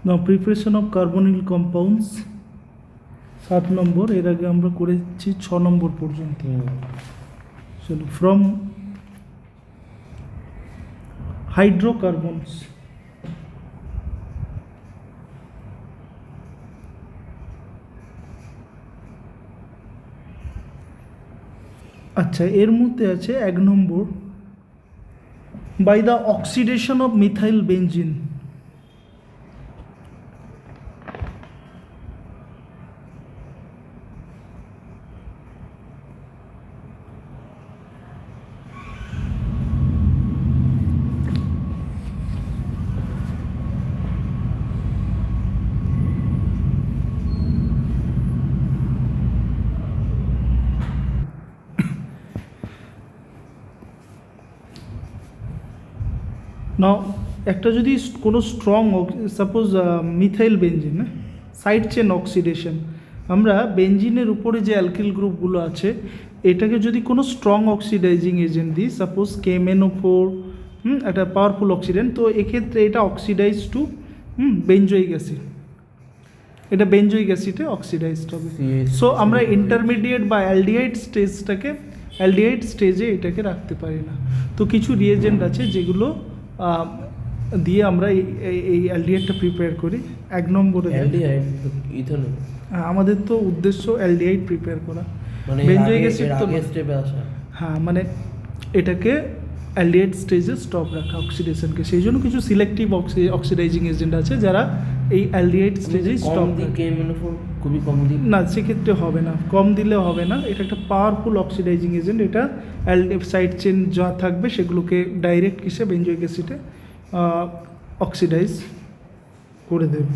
Now preparation of carbonyl compounds 7 নম্বর, এর আগে আমরা করেছি 6 নম্বর পর্যন্ত। চলো, ফ্রম হাইড্রোকার্বনস। আচ্ছা, এর মধ্যে আছে 1 number, by the oxidation of methyl benzene. Now একটা যদি কোনো strong, suppose methyl benzene, side chain oxidation, আমরা বেঞ্জিনের উপরে যে অ্যালকিল গ্রুপগুলো আছে এটাকে যদি কোনো স্ট্রং অক্সিডাইজিং এজেন্ট দিই, সাপোজ KMnO4, একটা পাওয়ারফুল অক্সিডেন্ট, তো এক্ষেত্রে এটা অক্সিডাইজ টু বেঞ্জয়িক অ্যাসিড, এটা বেঞ্জয়িক অ্যাসিডে অক্সিডাইজড হবে। সো আমরা ইন্টারমিডিয়েট বা অ্যালডিহাইড স্টেজে এটাকে রাখতে পারি না। তো কিছু রিয়েজেন্ট আছে যেগুলো দিয়ে আমরা এই অ্যালডিহাইডটা প্রিপেয়ার করি। 1 নম্বরে আমাদের তো উদ্দেশ্য অ্যালডিহাইড প্রিপেয়ার করা, মানে বেঞ্জয়িক অ্যাসিড তো হ্যাঁ, মানে এটাকে অ্যালডিহাইড স্টেজে স্টপ রাখা অক্সিডেশনকে, সেই জন্য কিছু সিলেক্টিভ অক্সিডাইজিং এজেন্ট আছে যারা এই অ্যালডিহাইড স্টেজেই স্টপ রাখে। খুবই কম দিই না, সেক্ষেত্রে হবে না, কম দিলে হবে না, এটা একটা পাওয়ারফুল অক্সিডাইজিং এজেন্ট, এটা সাইড চেন যা থাকবে সেগুলোকে ডাইরেক্ট কিসে বেঞ্জয়িক অ্যাসিডে অক্সিডাইজ করে দেবে।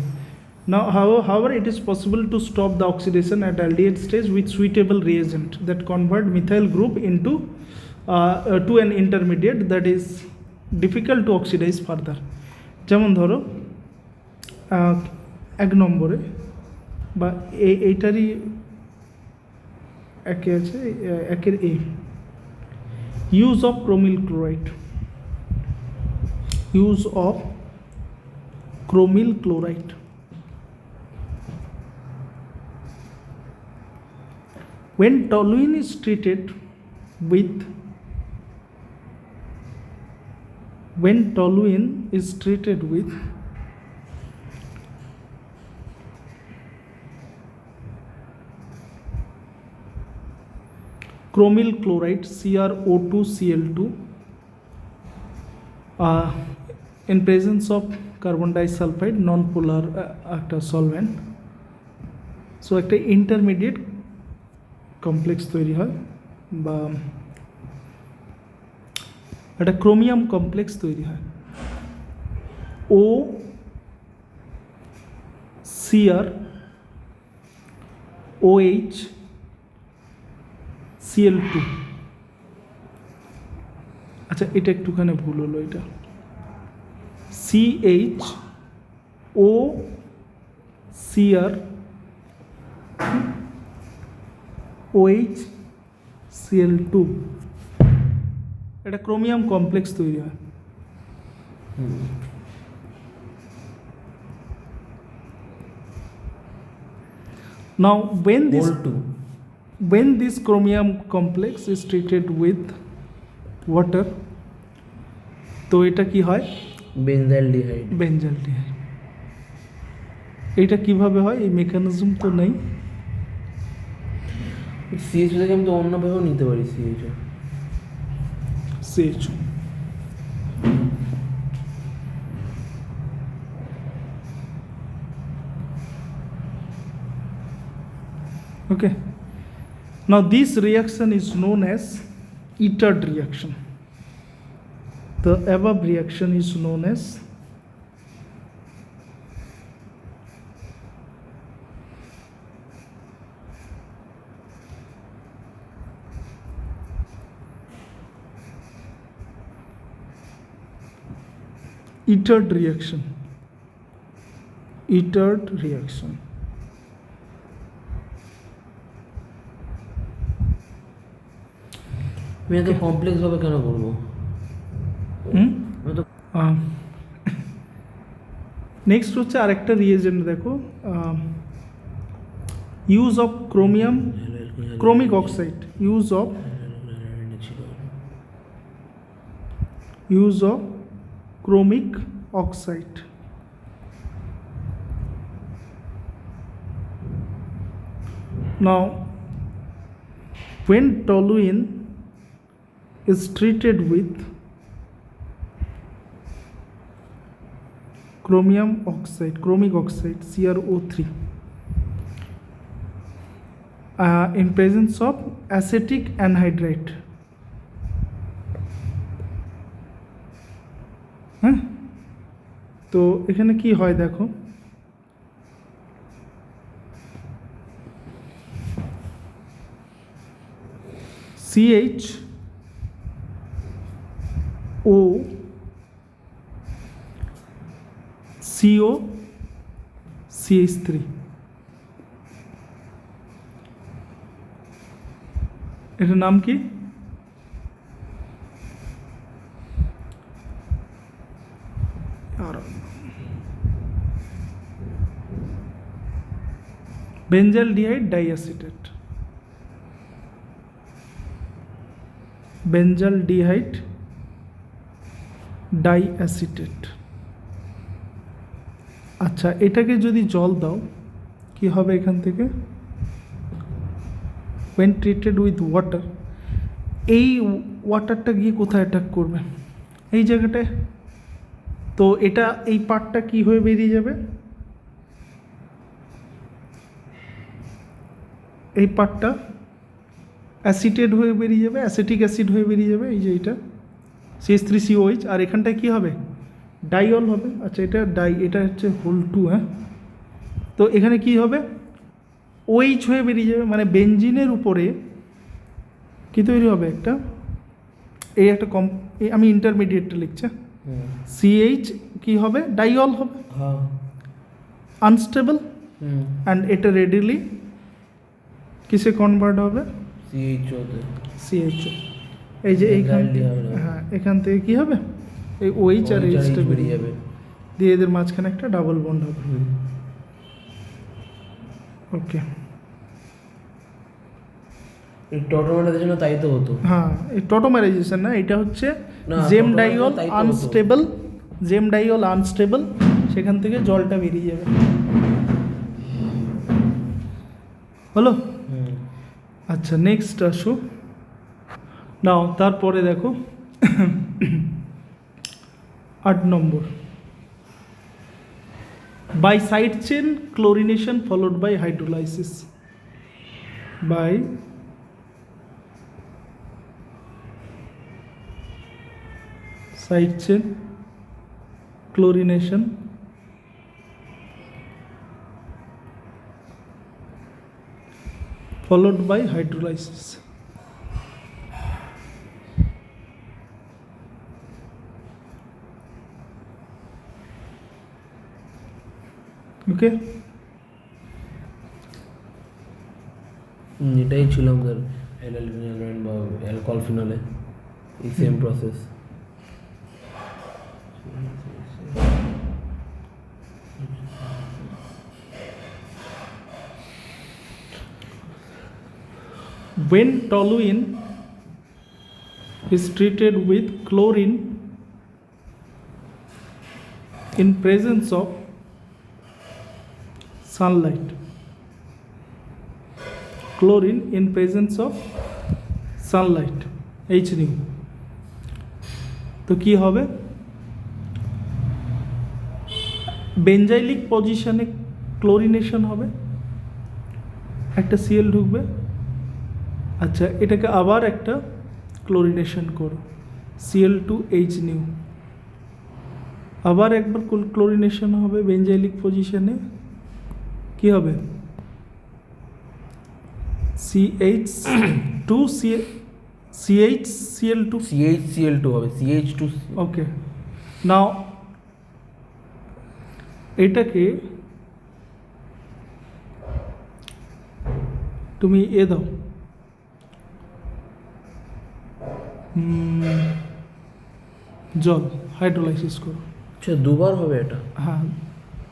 Now, however, it is possible to stop the oxidation at aldehyde stage with suitable reagent that convert methyl group into to an intermediate that is difficult to oxidize further. যেমন ধরো 1 নম্বরে বা এইটারই একে আছে, একের A, use of chromyl chloride, use of chromyl chloride. When toluene is treated with chromyl chloride CrO2Cl2 in presence of carbon disulfide non-polar একটা solvent, so একটা intermediate complex তৈরি হয় বা একটা ক্রোমিয়াম কমপ্লেক্স তৈরি হয়। OCrOHCl2, আচ্ছা এটা একটুখানি ভুল হলো, এটা CHOCrOHCl2, এটা ক্রোমিয়াম কমপ্লেক্স তৈরি হয়। Now when this chromium complex is treated with water, তো এটা কি হয়? বেঞ্জালডিহাইড। এটা কিভাবে হয়, এই মেকানিজম তো নেই। CHO থেকে আমি তো অন্যভাবেও নিতে পারি, CHO okay. Now this reaction is known as Itard reaction. The above reaction is known as Itard reaction. আমি এত কমপ্লেক্স ভাবে কেন করবো? নেক্সট হচ্ছে আরেকটা রিয়েজেন্ট দেখো, use of chromium chromic oxide, use of chromic oxide. Now when toluene is treated with chromic oxide CrO3 in presence of acetic anhydride, হ্যাঁ, তো এখানে কি হয় দেখো, CHO CO CH3, এটার নাম কি? Benzaldehyde diacetate, benzaldehyde diacetate. আচ্ছা, এটাকে যদি জল দাও কি হবে এখান থেকে? when treated with water, এই ওয়াটারটা গিয়ে কোথায় অ্যাটাক করবে? এই জায়গাটায়। তো এটা এই পার্টটা কি হয়ে বেরিয়ে যাবে? এই পার্টটা অ্যাসিটেড হয়ে বেরিয়ে যাবে, অ্যাসিটিক অ্যাসিড হয়ে বেরিয়ে যাবে, এই যে এইটা CH3COH, আর এখানটায় কি হবে? ডাইঅল হবে। আচ্ছা, এটা এটা হচ্ছে হোল 2, হ্যাঁ। তো এখানে কি হবে? OH হয়ে বেরিয়ে যাবে, মানে বেঞ্জিনের উপরে কি তৈরি হবে? একটা এই একটা আমি ইন্টারমিডিয়েটটা লিখছি, CH কি হবে? ডাইঅল হবে, আনস্টেবল, অ্যান্ড এটা রেডিলি কিসে কনভার্ট হবে? CHO। এই যে এইখান, হ্যাঁ, এখান থেকে কি হবে? এই OH আর Hটা বেরিয়ে যাবে, দিয়ে এদের মাঝখানে একটা ডাবল বন্ড হবে। ওকে, টোটোমারাইজেশন জন্য তাই তো হতো। হ্যাঁ, এই টোটোমারাইজেশন না, এটা হচ্ছে জেম ডাইঅল আনস্টেবল, জেম ডাইঅল আনস্টেবল, সেখান থেকে জলটা বেরিয়ে যাবে। হলো? আচ্ছা, নেক্সট আসো। নাও তারপরে দেখো 8 number, by side chain chlorination followed by hydrolysis, by side chain chlorination followed by hydrolysis. Okay, এটাই ছিল আমাদের অ্যালকাইল বা অ্যালকোহল ফিনলে, এই same process. when toluene is treated with chlorine in presence of sunlight, chlorine in presence of sunlight, HNO, তো কি হবে? বেঞ্জাইলিক পজিশনে chlorination হবে, একটা Cl ঢুকবে। আচ্ছা, এটাকে আবার একটা ক্লোরিনেশন করো, Cl2H, আবার একবার ক্লোরিনেশন হবে বেঞ্জাইলিক পজিশনে, কি হবে? CHCl2 হবে, CH2। ওকে, নাও এটাকে তুমি দাও, জল হাইড্রোলাইসিস করো। আচ্ছা, দুবার হবে এটা? হ্যাঁ,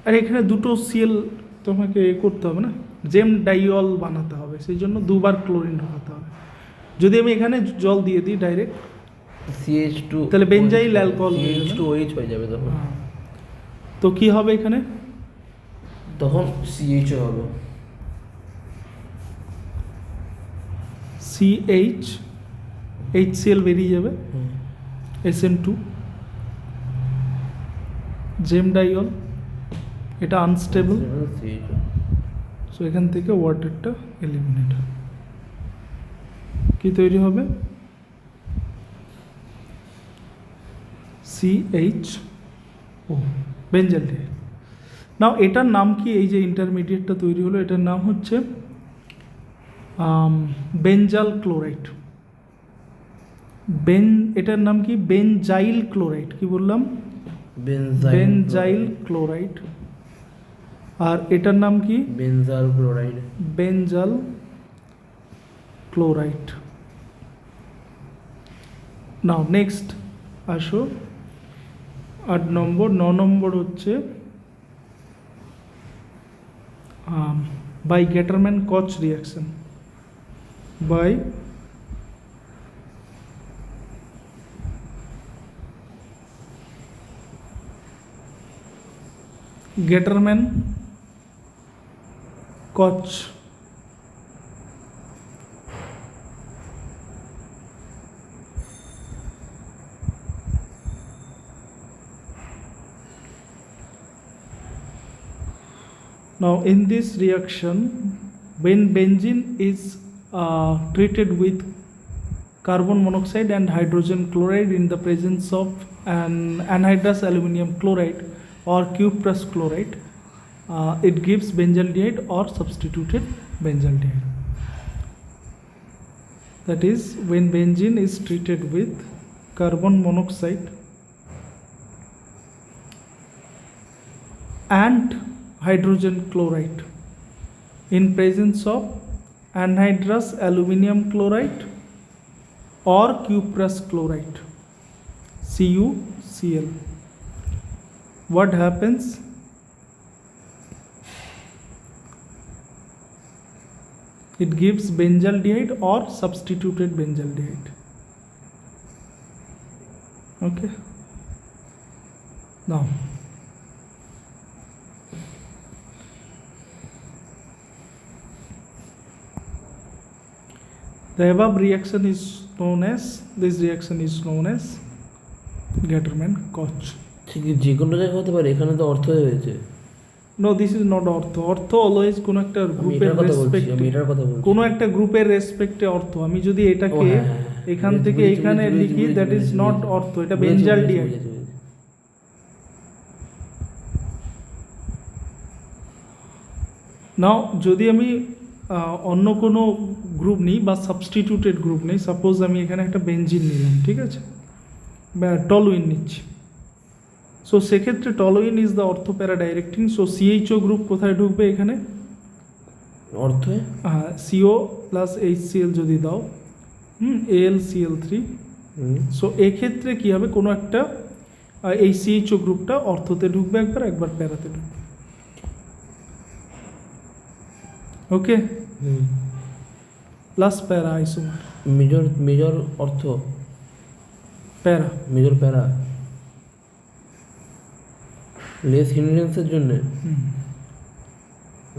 আর এখানে দুটো সিএল তোমাকে করতে হবে না, জেম ডাইঅল বানাতে হবে, সেই জন্য দুবার ক্লোরিন ঢোকাতে হবে। যদি আমি এখানে জল দিয়ে দিই ডাইরেক্ট, CH2 তাহলে বেঞ্জাইল অ্যালকোহল হয়ে যাবে। CH2OH হয়ে যাবে তখন। তো কি হবে এখানে? তখন CHO হবে। CH HCl বেরিয়ে যাবে, SN2 জেম ডাইঅল, এটা আনস্টেবল, CHO। সো এখান থেকে ওয়াটারটা এলিমিনেট হবে। কি তৈরি হবে? CHO benzaldehyde. নাও এটার নাম কি? এই যে ইন্টারমিডিয়েটটা তৈরি হলো, এটার নাম হচ্ছে বেঞ্জাল ক্লোরাইড। এটার নাম কি? Benzyl chloride. কি বললাম? Benzyl chloride. আর এটার নাম কি? Benzal chloride. Benzal chloride. Now next আসো 8 নম্বর। 9 নম্বর হচ্ছে বাই গেটারম্যান কচ রিয়াকশন। বাই গেটারম্যান কচ now in this reaction when benzene is treated with carbon monoxide and hydrogen chloride in the presence of an anhydrous aluminum chloride or cuprous chloride, it gives benzaldehyde or substituted benzaldehyde. That is, when benzene is treated with carbon monoxide and hydrogen chloride in presence of anhydrous aluminum chloride or cuprous chloride, CuCl, what happens? It gives benzaldehyde or substituted benzaldehyde. Okay. Now the above reaction is known as, this reaction is known as Gatterman Koch. ঠিক যে কোনো জায়গায় হতে পারে, এখানে তো অর্থ হয়েছে। No, this is not অর্থ। অর্থ অলওয়েজ কোন একটা গ্রুপের রেসপেক্টে, আমি এটার কথা বলছি। কোন একটা গ্রুপের রেসপেক্টে অর্থ। আমি যদি এটাকে এখান থেকে এখানে লিখি, দ্যাট ইজ নট অর্থ, এটা বেনজালডিহাইড। নাও যদি আমি অন্য কোনো গ্রুপ নিই বা সাবস্টিটিউটেড গ্রুপ নেই, সাপোজ আমি এখানে একটা বেনজিন নিলাম, ঠিক আছে, বা টলুইন নিচ্ছি, সো সেক্ষেত্রে টলুইন ইজ দ্য অর্থ প্যারা ডাইরেক্টিং। সো CHO গ্রুপ কোথায় ঢুকবে? এখানে অর্থ CO প্লাস HCl যদি দাও, AlCl3, সো এক্ষেত্রে কী হবে? কোনো একটা এই CHO গ্রুপটা অর্থতে ঢুকবে একবার, একবার প্যারাতে ঢুকবে। ওকে, প্লাস প্যারা আইসোমার, মেজর অর্থ প্যারা, মেজর প্যারা লেস হিন্ড্রেন্সের জন্য।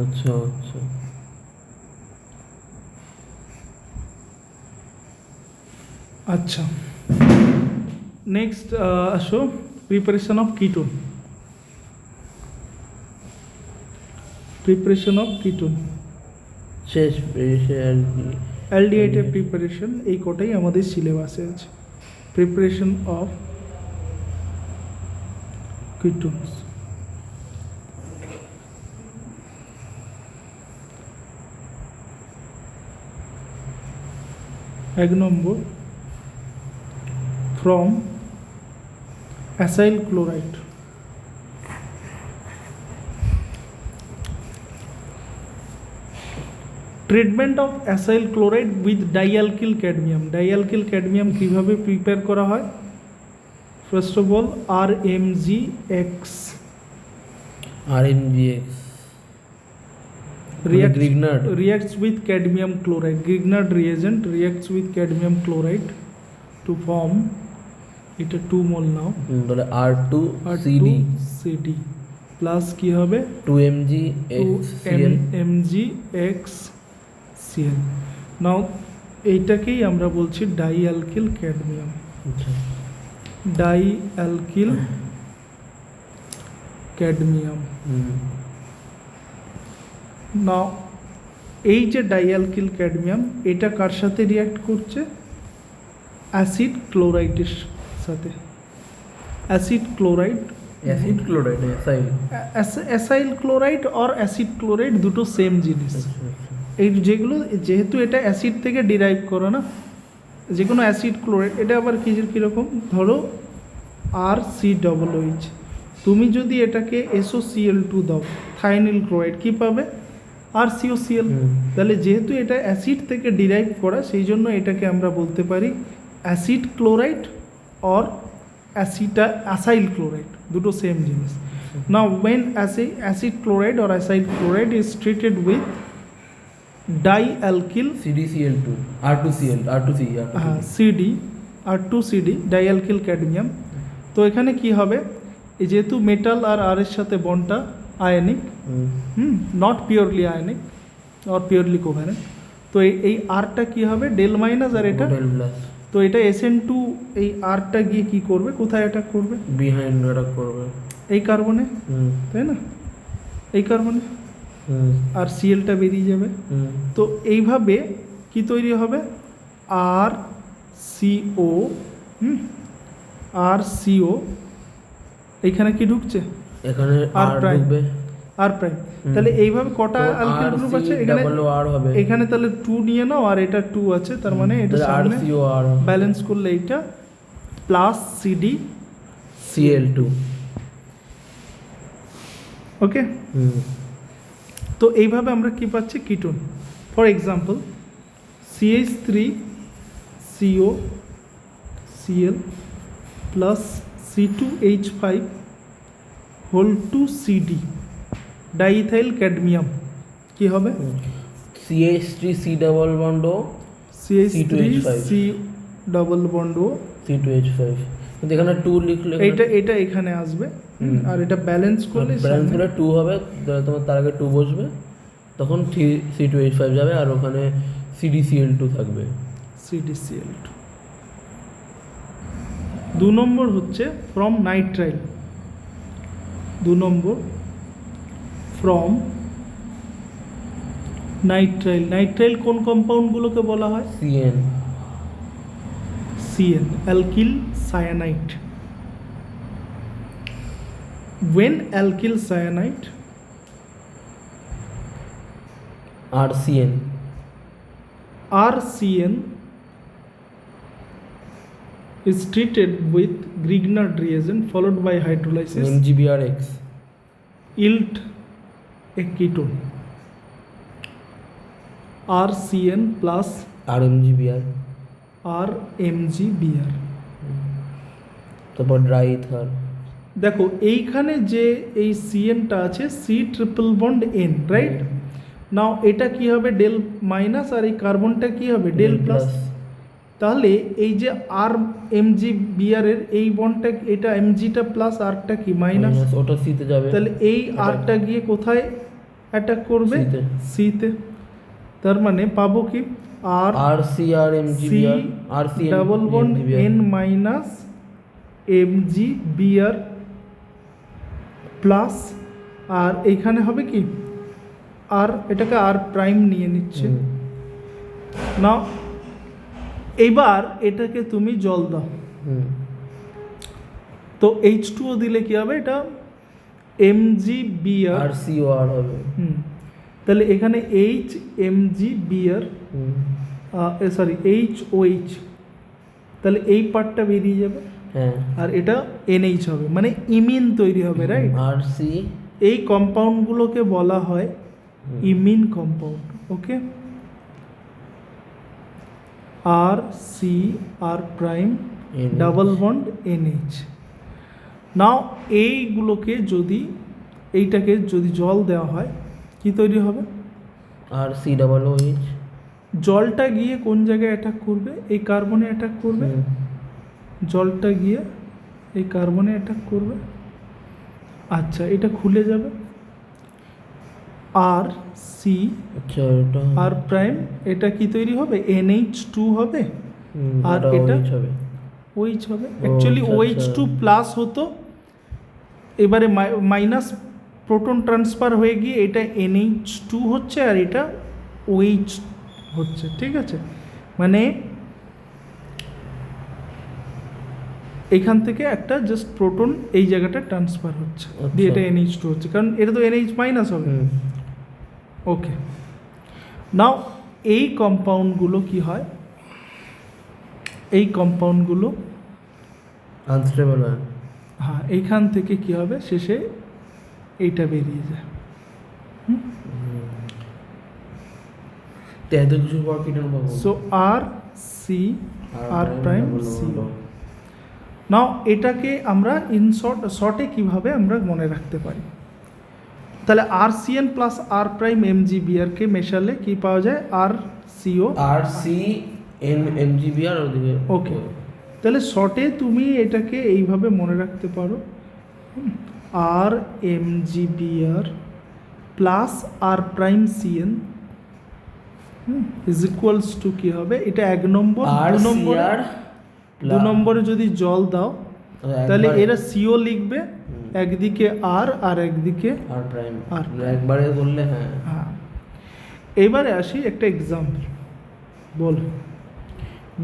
আচ্ছা আচ্ছা, আচ্ছা। নেক্সট আসো preparation of ketone. Preparation of ketone, শেষ অ্যালডিহাইডের প্রিপারেশন, এই কটাই আমাদের সিলেবাসে আছে। Preparation of ketones. এক number, from acyl chloride. Treatment of acyl chloride with dialkyl cadmium. Dialkyl cadmium কীভাবে প্রিপেয়ার করা হয়? First of all RMgX RNGX reacts Grignard reacts with cadmium chloride. Grignard reagent reacts with cadmium chloride to form এটা 2 মোল নাও তাহলে R2 আর CD 2CD plus কি হবে 2 mg HCl mgxCl। নাও এইটাকেই আমরা বলছি ডাইঅ্যালকিল cadmium. Dialkyl cadmium. নাও এই যে ডাইঅ্যালকিল ক্যাডমিয়াম এটা কার সাথে রিঅ্যাক্ট করছে? অ্যাসিড ক্লোরাইডের সাথে। Acid chloride acid chloride acyl chloride আর অ্যাসিড ক্লোরাইড দুটো সেম জিনিস। এই যেগুলো যেহেতু এটা অ্যাসিড থেকে ডিরাইভ করো না, যে কোনো অ্যাসিড ক্লোরাইড এটা আবার কীরকম ধরো RCOOH, তুমি যদি এটাকে SOCl2 দাও থাইনিল ক্লোরাইড কী পাবে? RCOCl। তাহলে যেহেতু এটা অ্যাসিড থেকে ডিরাইভ করা সেই জন্য এটাকে আমরা বলতে পারি অ্যাসিড ক্লোরাইড আর অ্যাসাইল ক্লোরাইড, দুটো সেম জিনিস। Now when acid chloride or acyl chloride is treated with dialkyl CdCl2 R2Cl R2C CD R2CD dialkyl cadmium. তো এখানে কি হবে? এই যেহেতু মেটাল আর আর এর সাথে বন্ডটা ionic, not purely ionic or purely covalent, তো এই আরটা কি হবে? ডেল মাইনাস আর এটা ডেল প্লাস। তো এটা SN2 এই আরটা গিয়ে কি করবে? কোথায় অ্যাটাক করবে? বিহাইন্ড অ্যাটাক করবে এই কার্বনে, তাই না? এই কার্বনে আর সিএলটা বেরিয়ে যাবে। তো এইভাবে কি তৈরি হবে? RCO RCO এইখানে কি ঢুকছে? এখানে আর R প্রাইম ঢুকবে আর প্রাইম। তাহলে এইভাবে কটা অ্যালকিল গ্রুপ আছে এখানে? R হবে এখানে তাহলে 2 নিয়ে নাও আর এটা 2 আছে, তার মানে এটা সামনে RCOR ব্যালেন্স করলে এইটা প্লাস CD Cl2। ওকে, তো এইভাবে আমরা কি পাচ্ছি? Ketone. For example CH3CO Cl plus C2H5 whole two CD diethyl cadmium কি হবে? CH3C double bond O CH3C double bond O C2H5। কিন্তু এখানে 2 লিখলে এটা এখানে আসবে আর এটা ব্যালেন্স করলে ব্যালেন্স করে 2 হবে, তোমার তার আগে 2 বসবে, তখন C2H5 যাবে আর ওখানে CdCl2 থাকবে। CdCl2। 2 নম্বর হচ্ছে from nitrile. 2 number from nitrile. Nitrile কোন কম্পাউন্ডগুলোকে বলা হয়? CN alkyl cyanide. when alkyl cyanide RCN is treated with Grignard reagent followed by hydrolysis MgBrX yield a ketone RCN plus RMgBr RMgBr। তারপর dry ether. দেখো এইখানে যে এই CN-টা আছে C triple bond N, right? Now এটা কি হবে? ডেল মাইনাস আর এই কার্বনটা কি হবে? Del plus. তাহলে এই যে RMgBr এর এই বন্ডটা, এটা Mgটা প্লাস আরটা কি মাইনাস, ওটা C তে যাবে। তাহলে এই আরটা গিয়ে কোথায় অ্যাটাক করবে? C তে। তার মানে পাবো কি? RCRMgBr RC double bond N minus MgBr plus আর এইখানে হবে কি? আর এটাকে আর প্রাইম নিয়ে নিচ্ছে না। এবার এটাকে তুমি জল দাও, তো H2O দিলে কি হবে? এটা MgBr RCOR হবে। তাহলে এখানে HMgBr সরি HOH, তাহলে এই পার্টটা বেরিয়ে যাবে আর এটা NH হবে, মানে ইমিন তৈরি হবে, রাইট? RC এই কম্পাউন্ডগুলোকে বলা হয় ইমিন কম্পাউন্ড। ওকে, RC R prime double bond NH। নাও এইগুলোকে যদি এইটাকে যদি জল দেওয়া হয় কি তৈরি হবে? আর সি ডাবল ও এইচ। জলটা গিয়ে কোন জায়গায় অ্যাটাক করবে? এই কার্বনে অ্যাটাক করবে। জলটা গিয়ে এই কার্বনে অ্যাটাক করবে। আচ্ছা, এটা খুলে যাবে, আর সি আচ্ছা এটা আর প্রাইম, এটা কি তৈরি হবে? NH2 হবে, আর আর এটা এটা হবে OH হবে। অ্যাকচুয়ালি আচ্ছা, OH2 প্লাস হতো, এবারে মাইনাস প্রোটন ট্রান্সফার হয়ে গিয়ে এটা NH2 হচ্ছে আর এটা OH হচ্ছে, ঠিক আছে? মানে এখান থেকে একটা জাস্ট প্রোটন এই জায়গাটা ট্রান্সফার হচ্ছে, দিয়ে এটা NH2 হচ্ছে, কারণ এটা তো NH মাইনাস হবে। ওকে, নাও এই কম্পাউন্ডগুলো কি হয়? এই কম্পাউন্ডগুলো আনস্টেবল হয়। হ্যাঁ, এইখান থেকে কি হবে? শেষে এইটা বেরিয়ে যায়। তো এত কিছু পর কিটান পাবো। সো আর সি আর প্রাইম সি। নাও এটাকে আমরা ইন শর্টে কিভাবে আমরা মনে রাখতে পারি? তাহলে RCN প্লাস আর প্রাইম MgBrকে মেশালে কি পাওয়া যায়? আর সিও আর সি MgBr ওদিকে। ওকে, তাহলে শর্টে তুমি এটাকে এইভাবে মনে রাখতে পারো, আর MgBr plus R prime CN is equals to কি হবে? এটা 1 নম্বর। আর 2 নম্বর, সিআর 2 নম্বরে যদি জল দাও তাহলে এরা CO লিখবে, একদিকে আর আর একদিকে আর প্রাইম আর। একবারে বললে হ্যাঁ। হ্যাঁ, এবারে আসি একটা example. Ball,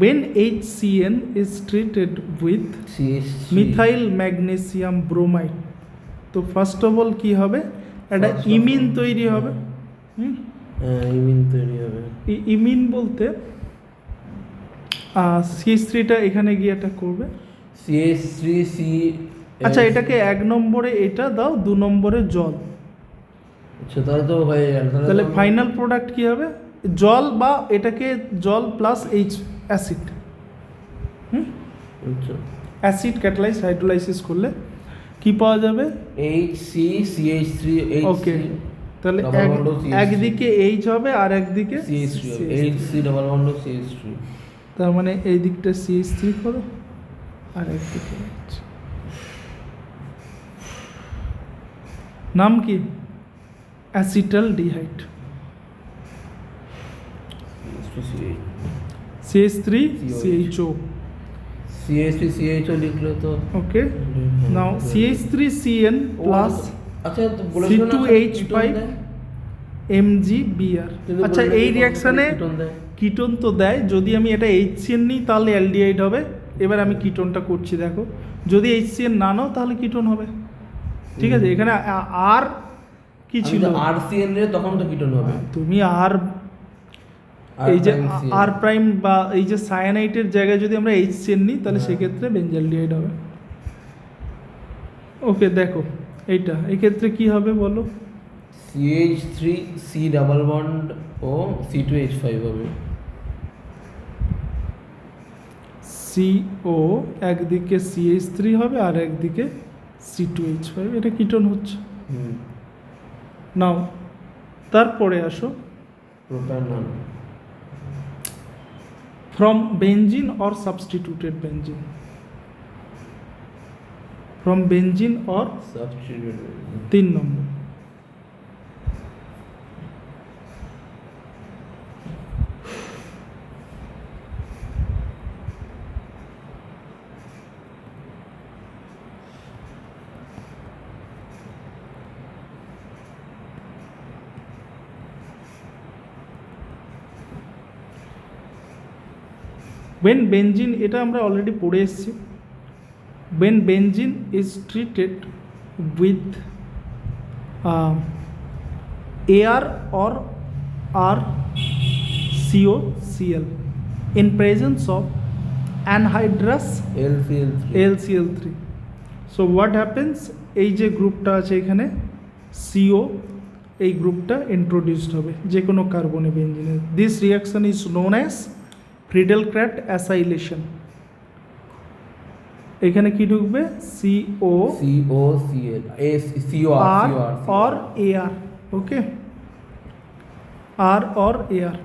when HCN is treated with methyl magnesium bromide, তো ফার্স্ট অফ অল কি হবে? একটা ইমিন তৈরি হবে। ইমিন তৈরি হবে। ইমিন বলতে CH3টা এখানে গিয়ে এটা করবে। CH3C। আচ্ছা, এটাকে 1 নম্বরে এটা দাও, 2 নম্বরে জল, আচ্ছা তাহলে তো হয়ে গেল। তাহলে ফাইনাল প্রোডাক্ট কি হবে? জল, বা এটাকে জল প্লাস H অ্যাসিড। আচ্ছা, অ্যাসিড ক্যাটালাইজ হাইড্রোলাইসিস করলে কি পাওয়া যাবে? HCCH3। ওকে, তাহলে একদিকে H হবে আর একদিকে CH3 CH3। HC double bond CH3। তার মানে এই দিকটা CH3 করো আর একদিকে H। নাম কি? অ্যাসিটাল ডিহাইড। CH3 CHO। CH3CHO লিখলে তো ওকে, নাও CH3CN প্লাস আচ্ছা তো বলেছিল না C2H5 MgBr। আচ্ছা, এই রিয়াকশানে কিটোন তো দেয়, যদি আমি এটা HCN নিই তাহলে অ্যালডিহাইড হবে। এবার আমি কিটোনটা করছি, দেখো, যদি HCN না নাও তাহলে কিটোন হবে, ঠিক আছে? এখানে আর কি ছিল? RCN এর তখন তো কিটোন হবে। তুমি আর এই যে আর প্রাইম বা এই যে সায়ানাইটের জায়গায় যদি আমরা HCN নিই তাহলে সেক্ষেত্রে বেঞ্জালডিহাইড হবে। ওকে, দেখো এইটা এক্ষেত্রে কি হবে বলো? CH3C double bond O C2H5 হবে। CO একদিকে CH3 হবে আর একদিকে C2H5, এটা কিটোন হচ্ছে। নাও তারপরে আসো, প্রোপ্যানল from benzene or substituted benzene, from benzene or substitute. 3 number. when benzene, এটা আমরা অলরেডি পড়ে এসেছি। when benzene is treated with AR or RCOCl in presence of anhydrous LCl3, so what happens? এই যে গ্রুপটা আছে এখানে CO, এই গ্রুপটা ইন্ট্রোডিউসড হবে যে কোনো কার্বনে বেঞ্জিনে। This reaction is known as Friedel-Crafts acylation. এখানে কি ঢুকবে CO COCl COR R or AR, okay, R or AR,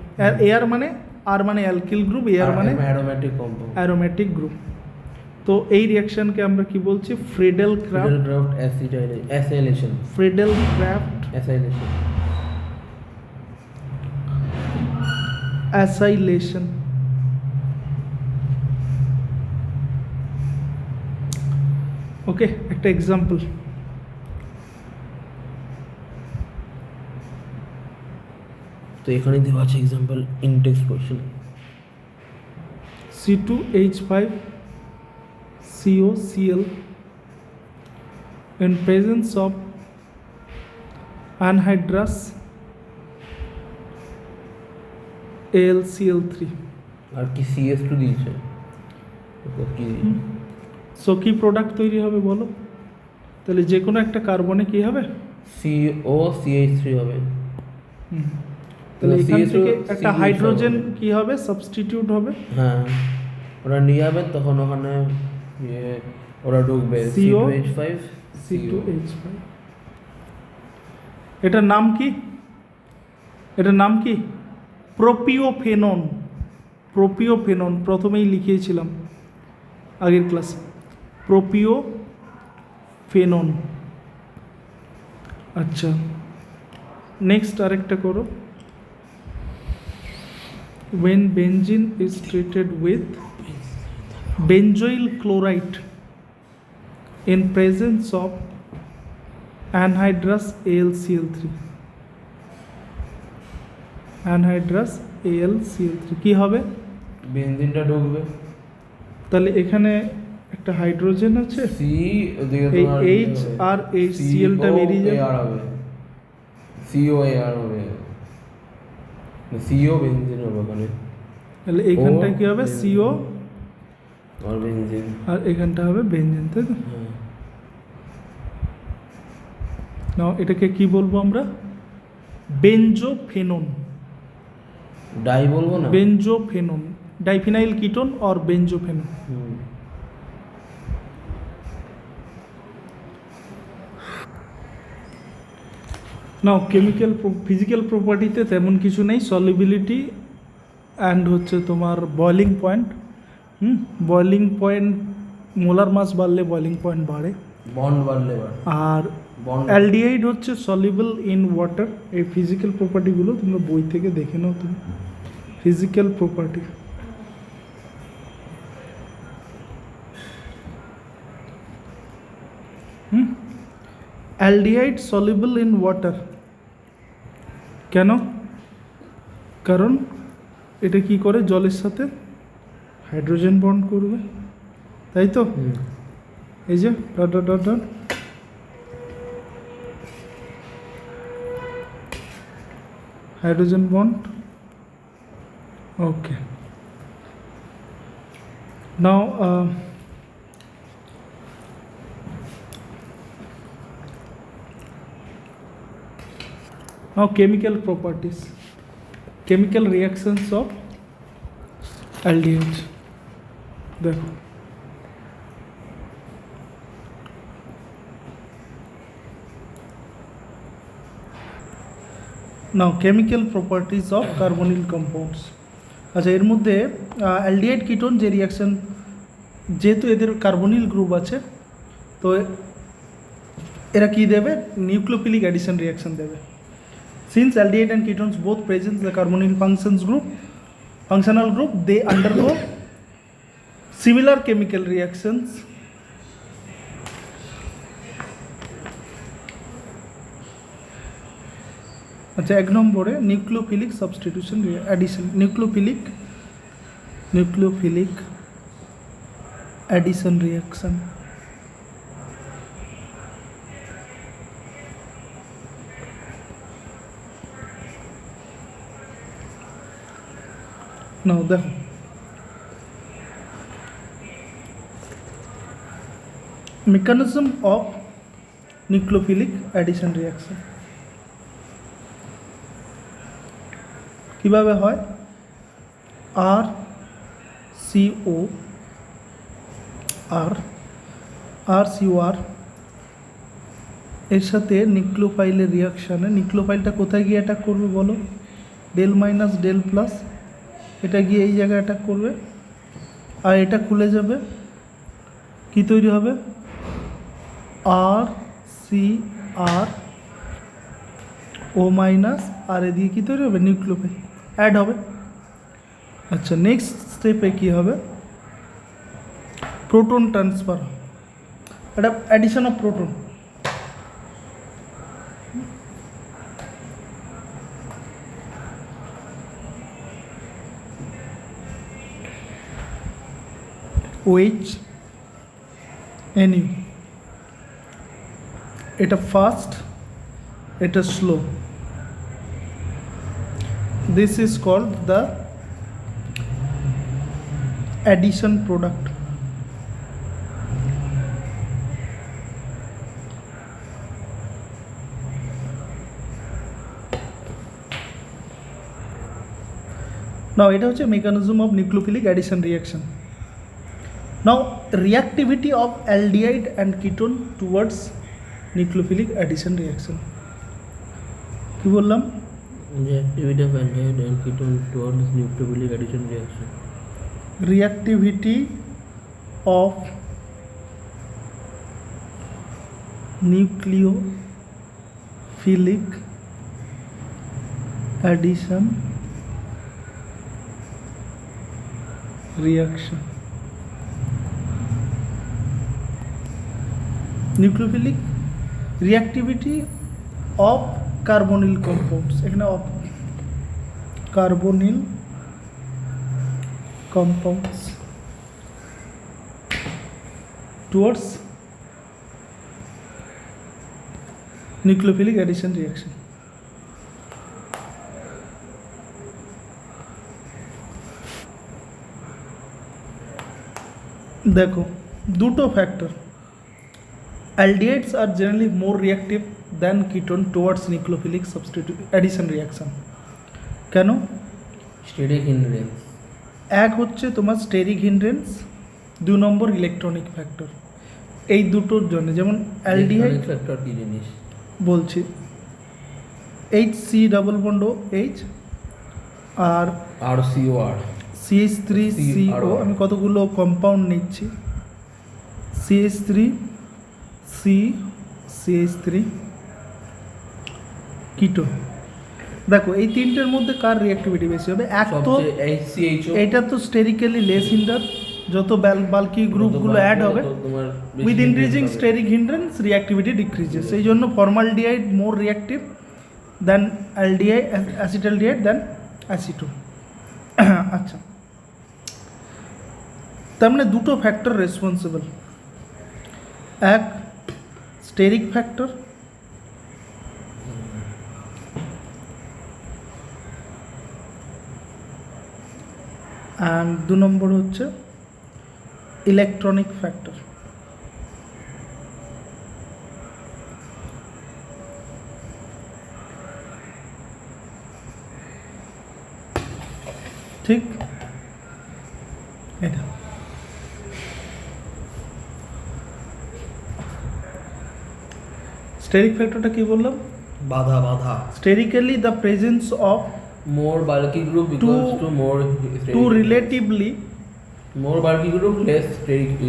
AR মানে আর মানে অ্যালকিল গ্রুপ, AR মানে অ্যারোমেটিক কম্পাউন্ড, অ্যারোমেটিক গ্রুপ। তো এই রিঅ্যাকশনকে আমরা কি বলছি? Friedel Crafts acylation, Friedel Crafts acylation. Acylation. Okay, একটা এক্সাম্পল, তো এখানে দেওয়া আছে example intext question. C2H5COCl in presence of anhydrous AlCl3, আর কি CS2 দিয়েছে, তো কি সো কি প্রোডাক্ট তৈরি হবে বলো? তাহলে যে কোনো একটা কার্বনে কি হবে? COCH3 হবে। তাহলে এখান CH2 থেকে একটা CH2 হাইড্রোজেন হবে। কি হবে? সাবস্টিটিউট হবে। হ্যাঁ, ওরা নিয়ে যাবে তখন ওখানে ওরা ঢুকবে CO C2H5 C2H5। এটার নাম কি? এটার নাম কি? প্রোপিওফেনন। প্রোপিওফেনন প্রথমেই লিখিয়েছিলাম আগের ক্লাসে, প্রোপিওফেনন। আচ্ছা, নেক্সট আরেকটা করো। when benzene is treated with benzoyl chloride in presence of anhydrous AlCl3, anhydrous AlCl3 কি হবে? বেনজিনটা ঢুকবে, তাহলে এখানে একটা হাইড্রোজেন আছে, C ওদিকে এই তোমার H আর HCl টা বেরিয়ে যাবে, COAR হবে, COAR হবে, CO বেনজিন হবে ওখানে, তাহলে এইখানটায় কি হবে? CO আর বেনজিন, আর এখানটা হবে বেনজিন, তাই তো? হ্যাঁ। নাও এটাকে কি বলবো আমরা? বেনজোফেনন। ডাই বলবো না, বেনজোফেনন, ডাইফিনাইল কিটোন और বেনজোফেনন। হুম। নাও কেমিক্যাল ফিজিক্যাল প্রপার্টিতে তেমন কিছু নেই, সলিবিলিটি অ্যান্ড হচ্ছে তোমার boiling point. Boiling point, molar mass বাড়লে বয়লিং পয়েন্ট বাড়ে, বন্ড বাড়লে বাড়ে, আর বন্ড অ্যালডিহাইড হচ্ছে সলিবল ইন ওয়াটার। এই ফিজিক্যাল প্রপার্টিগুলো তোমরা বই থেকে দেখে নাও তুমি, physical property. Aldehyde soluble in water কেন? কারণ এটা কি করে? জলের সাথে হাইড্রোজেন বন্ড করবে, তাই তো? হুম। এই যে dot dot dot dot, hydrogen bond, okay. Now now chemical properties, chemical reactions of aldehydes। দেখো now chemical properties of carbonyl compounds। আচ্ছা, এর মধ্যে অ্যালডিহাইড কিটোন যে রিয়াকশন, যেহেতু এদের কার্বনিল গ্রুপ আছে, তো এরা কি দেবে? নিউক্লিওফিলিক অ্যাডিশন রিয়াকশন দেবে। Since aldehyde and ketones both present the carbonyl functional group, they undergo similar chemical reactions আচ্ছা, এক নম্বরে nucleophilic substitution addition, nucleophilic addition reaction. Now দেখো, mechanism of nucleophilic addition reaction কিভাবে হয়? R CO R RCOR এর সাথে নিউক্লিওফাইলের রিয়াকশানে নিউক্লিওফাইলটা কোথায় গিয়ে অ্যাটাক করবে বলো? ডেল মাইনাস ডেল প্লাস, এটা গিয়ে এই জায়গায় অ্যাটাক করবে, আর এটা খুলে যাবে, কি তৈরি হবে? RCR ও মাইনাস, আর এদিকে কী তৈরি হবে? নিউক্লিওফাইল অ্যাড হবে। আচ্ছা, নেক্সট স্টেপে কী হবে? প্রোটন ট্রান্সফার, এটা addition of proton. OH NU, এটা ফাস্ট, এটা slow. This is called the addition product. Now এটা হচ্ছে mechanism of nucleophilic addition reaction. Now reactivity of aldehyde and ketone towards nucleophilic addition reaction. কি বললাম? Reactivity of aldehyde and ketone towards nucleophilic addition reaction. Reactivity of nucleophilic addition reaction. Nucleophilic reactivity of carbonyl compounds, এখানে of carbonyl compounds towards nucleophilic addition reaction. देखो দুটো factor, aldehydes are generally more reactive than ketone towards nucleophilic substitute addition reaction. কেন? Steric hindrance. এক হচ্ছে তোমার steric hindrance, 2 নম্বর electronic factor. এই দুটোর জন্য, যেমন অ্যালডিহাইড ফ্যাক্টর কি জিনিস বলছি, HC ডাবল বন্ড H আর RCOR CH3CO, আমি কতগুলো কম্পাউন্ড নিচ্ছি, CH3 C CH3 কিটোন। দেখো এই তিনটের মধ্যে কার রিঅ্যাক্টিভিটি বেশি হবে? এক তো এটা তো স্টেরিক্যালি লেস হিন্ডার, যত বাল্কি গ্রুপগুলো অ্যাড হবে with increasing steric hindrance reactivity decreases. সেই জন্য ফর্মালডিহাইড মোর রিঅ্যাক্টিভ দেন অ্যালডিহাইড, অ্যাসিটালডিহাইড দেন অ্যাসিটোন। আচ্ছা, তার মানে দুটো ফ্যাক্টর রেসপন্সিবল, এক স্টেরিক ফ্যাক্টর অ্যান্ড 2 নম্বর হচ্ছে ইলেকট্রনিক ফ্যাক্টর। ঠিক এটা স্টেরিক ফ্যাক্টরটা কি বললাম? বাধা sterically the presence of more bulky group equals to more to relatively more bulky group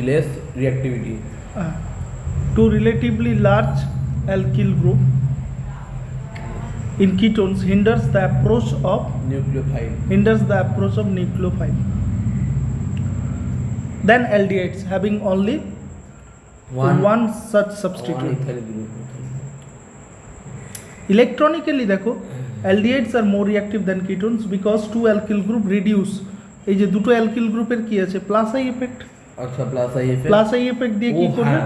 less reactivity. To relatively large alkyl group in ketones hinders the approach of nucleophile. Then aldehydes having only one such substitute. Electronically দেখো aldehydes are more reactive than ketones because 2 alkyl group reduce, এই যে দুটো alkyl গ্রুপের কি আছে? Plus I effect. আচ্ছা, plus I effect দিয়ে কি করবে?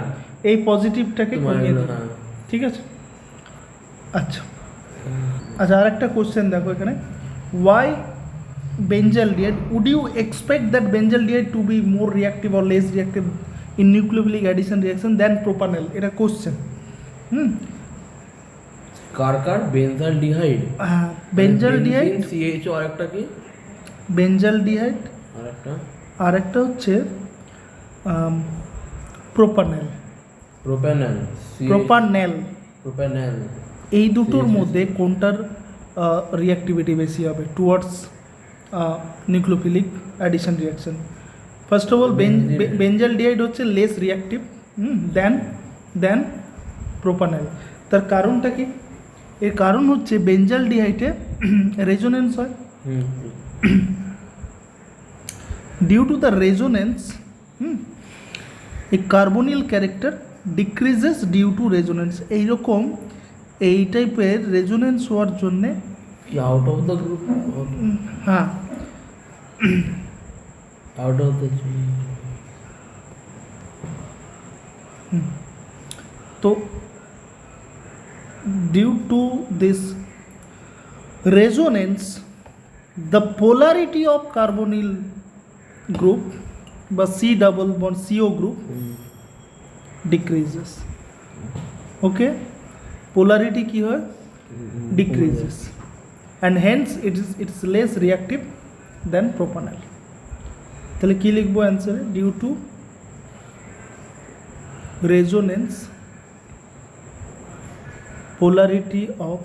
এই পজিটিভটাকে কমিয়ে দেবে। ঠিক আছে, আচ্ছা আচ্ছা, আর একটা কোশ্চেন দেখো এখানে, why benzaldehyde, would you expect that benzaldehyde to be more reactive or less reactive in nucleophilic addition reaction than propanol? এটা কোশ্চেন। কার বেঞ্জালডিহাইড, বেঞ্জালডিহাইড CHO, আরেকটা কি? বেঞ্জালডিহাইড, আরেকটা হচ্ছে প্রোপানল। প্রোপ্যানল প্রোপানেল, প্রোপ্যানল এই দুটোর মধ্যে কোনটার রিঅ্যাক্টিভিটি বেশি হবে towards nucleophilic addition reaction? First of all benzaldehyde হচ্ছে লেস রিঅ্যাক্টিভ দেন প্রোপানেল। তার কারণটা কি? এর কারণ হচ্ছে বেঞ্জালডিহাইডে রেজোনেন্স হয়। ডিউ টু দ্য রেজোনেন্স এই carbonyl character decreases due to resonance. এইরকম এই টাইপের রেজোনেন্স হওয়ার জন্যে আউট অফ দ্য গ্রুপ, হ্যাঁ আউট অফ দ্য তো due to this resonance the polarity of carbonyl group বা C double bond CO group decreases. Okay, polarity কি হয়? Decreases, and hence it's less reactive than propanol. তাহলে কি লিখবো অ্যান্সারে? Due to resonance polarity of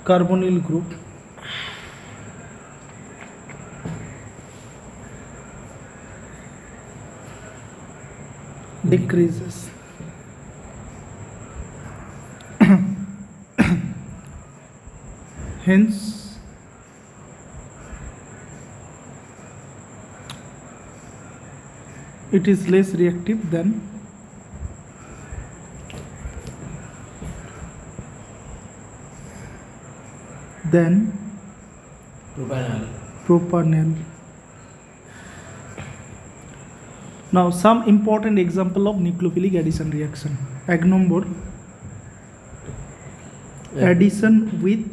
carbonyl group decreases. Hence it is less reactive than propanol. Now some important example of nucleophilic addition reaction. এক নম্বর addition with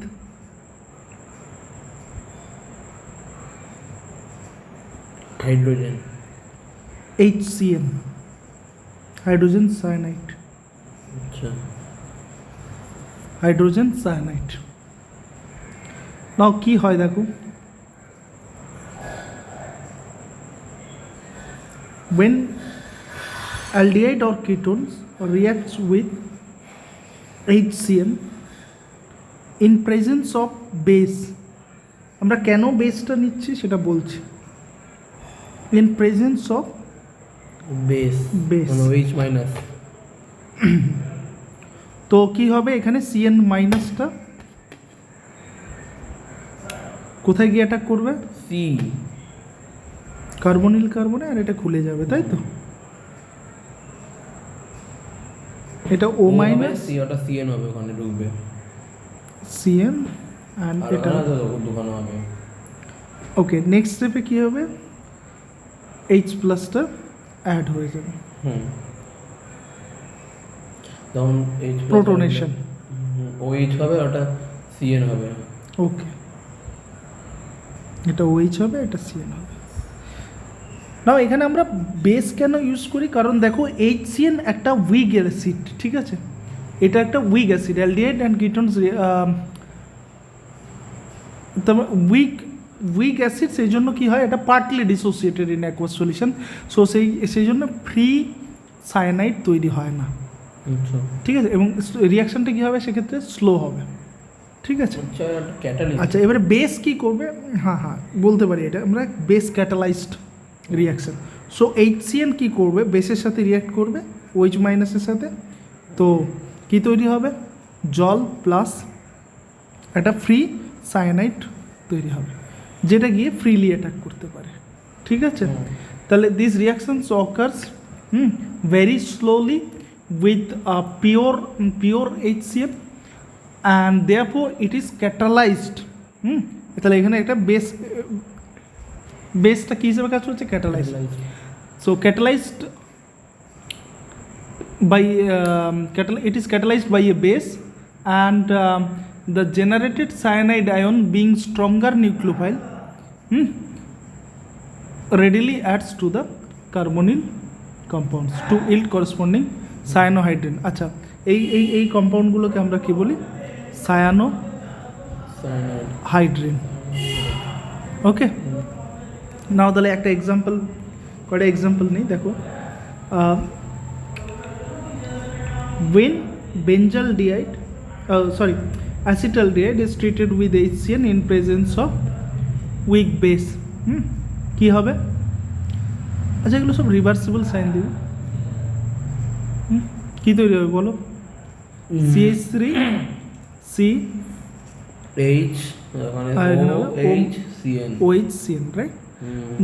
hydrogen HCN, hydrogen cyanide, আচ্ছা hydrogen cyanide. Now কি হয় দেখো, when aldehyde or ketones reacts with HCN in presence of base, আমরা কেন বেসটা নিচ্ছি সেটা বলছি, in presence of base Base. মানে H মাইনাস, তো কি হবে এখানে CN মাইনাসটা কোথায় গিয়ে অ্যাটাক করবে? সি কার্বনিল কার্বনে, আর এটা খুলে যাবে, তাই তো? এটা O মাইনাস সি, ওটা সিএন হবে, ওখানে ঢুকবে, CN অ্যান্ড আর এটা ওখানে তো দুখানা হবে। ওকে, নেক্সট স্টেপে কি হবে? H প্লাসটা অ্যাড হয়ে যাবে, তখন এইচ প্রোটোনেশন। ও এইচ হবে, ওটা সিএন হবে। ওকে, এটা OH হবে, এটা CN হবে। না, এখানে আমরা বেস কেন ইউজ করি? কারণ দেখো HCN একটা উইক অ্যাসিড, ঠিক আছে? এটা একটা week acid, aldehyde and ketones week acid, সেই জন্য কী হয়, এটা partly dissociated in aqueous solution, so সেই জন্য ফ্রি সায়ানাইড তৈরি হয় না, আচ্ছা ঠিক আছে? এবং রিয়াকশানটা কী হবে সেক্ষেত্রে? স্লো হবে, ঠিক আছে? আচ্ছা ক্যাটালিস্ট। আচ্ছা, এবারে বেস কি করবে? হ্যাঁ বলতে পারি, এটা আমরা base catalysed reaction. So HCN কি করবে? বেসের সাথে রিয়াক্ট করবে, OH মাইনাসের সাথে, তো কি তৈরি হবে? জল প্লাস একটা ফ্রি সায়ানাইড তৈরি হবে, যেটা গিয়ে ফ্রিলি অ্যাটাক করতে পারে, ঠিক আছে? তাহলে this reactions occurs very slowly with pure HCN and therefore it is catalyzed. তাহলে এখানে একটা বেসটা কী হিসেবে কাজ করছে? Catalysed. So catalysed by it is catalyzed by a base, and the generated cyanide ion being stronger nucleophile readily adds to the carbonyl compounds to yield corresponding cyanohydrin. আচ্ছা, এই কম্পাউন্ডগুলোকে আমরা কি বলি? সায়ানোহাইড্রিন। ওকে, নাও তাহলে একটা এক্সাম্পল, কয়টা এক্সাম্পল নেই দেখো। when benzaldehyde sorry acetaldehyde is treated with HCN in presence of weak base, কি হবে? আচ্ছা এগুলো সব রিভার্সিবল সাইন দিবে, কি তৈরি হবে বলো? CH3 C এইচ আর এখানে হবে এইচ সিএন OHCN, রাইট?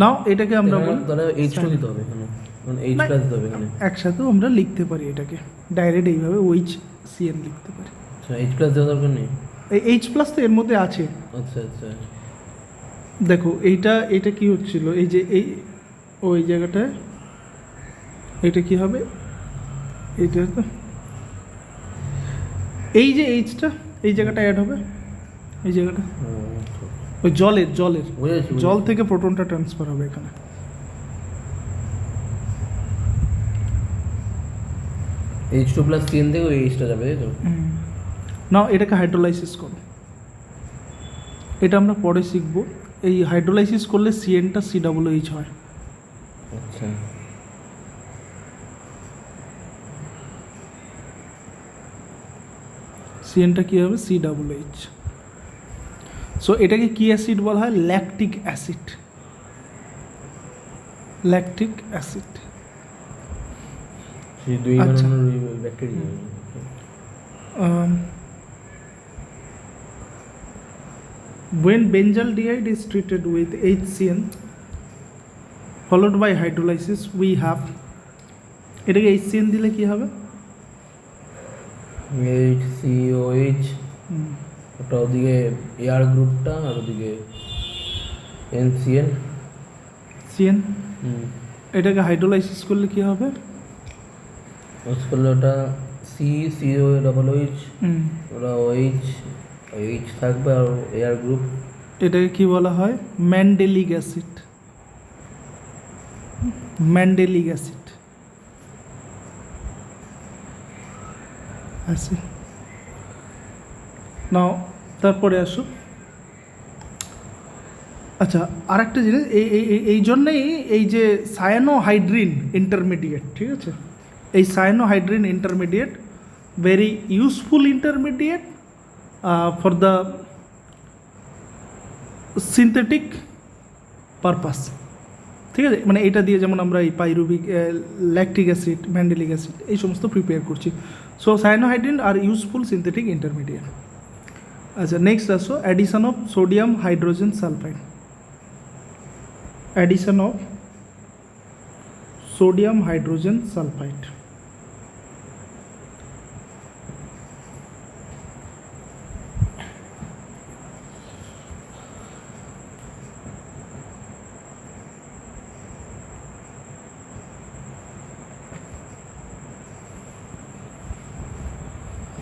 নাও এটাকে আমরা বলি তাহলে এইচ টু দিতে হবে এখানে, মানে এইচ প্লাস দিতে হবে এখানে। একসাথেও আমরা লিখতে পারি এটাকে ডাইরেক্ট এইভাবে OHCN লিখতে পারি। আচ্ছা এইচ প্লাস দেওয়ার দরকার নেই। এই H প্লাস তো এর মধ্যে আছে। আচ্ছা আচ্ছা দেখো এটা কি হচ্ছিল, এই যে এই ওই জায়গাটায় এটা কি হবে, এইটা তো এই যে এইচটা এই জায়গাটা অ্যাড হবে, এই জায়গাটা ওই জলের বুঝেছি জল থেকে প্রোটনটা ট্রান্সফার হবে এখানে। এইচ টু প্লাস সিএন থেকে ওই এইচটা যাবে তাই তো? নাও এটাকে হাইড্রোলাইসিস করো, এটা আমরা পরে শিখবো। এই হাইড্রোলাইসিস করলে সিএনটা COOH হয়। আচ্ছা সিএনটা কী হবে? COOH। সো এটাকে কি অ্যাসিড বলা হয়? Lactic acid. Lactic acid. সেই দুই আচ্ছা। ধরনের bacteria. When benzaldehyde is treated with HCN followed by hydrolysis we have, এটাকে HCN দিলে কি হবে? এইচ সিওএইচ, ওটা ওদিকে এয়ার গ্রুপটা আর ওদিকে এনসিএন। CN। এটাকে হাইড্রোলাইসিস করলে কি হবে? করলে ওটা COOH, ওরা ওএইচ এইচ থাকবে আর এয়ার গ্রুপ। এটাকে কি বলা হয়? Mandelic acid. ম্যান্ডেলিক অ্যাসিড আছে। নাও তারপরে আসো, আচ্ছা আরেকটা জিনিস, এই জন্যেই এই যে সায়ানোহাইড্রিন ইন্টারমিডিয়েট, ঠিক আছে, এই cyanohydrin intermediate very useful intermediate for the synthetic purpose, ঠিক আছে। মানে এটা দিয়ে যেমন আমরা এই pyruvic lactic acid, mandelic acid এই সমস্ত প্রিপেয়ার করছি। So cyanohydrin are useful synthetic intermediate. আচ্ছা নেক্সট আসো, addition of sodium hydrogen sulphide. Addition of sodium hydrogen sulphide.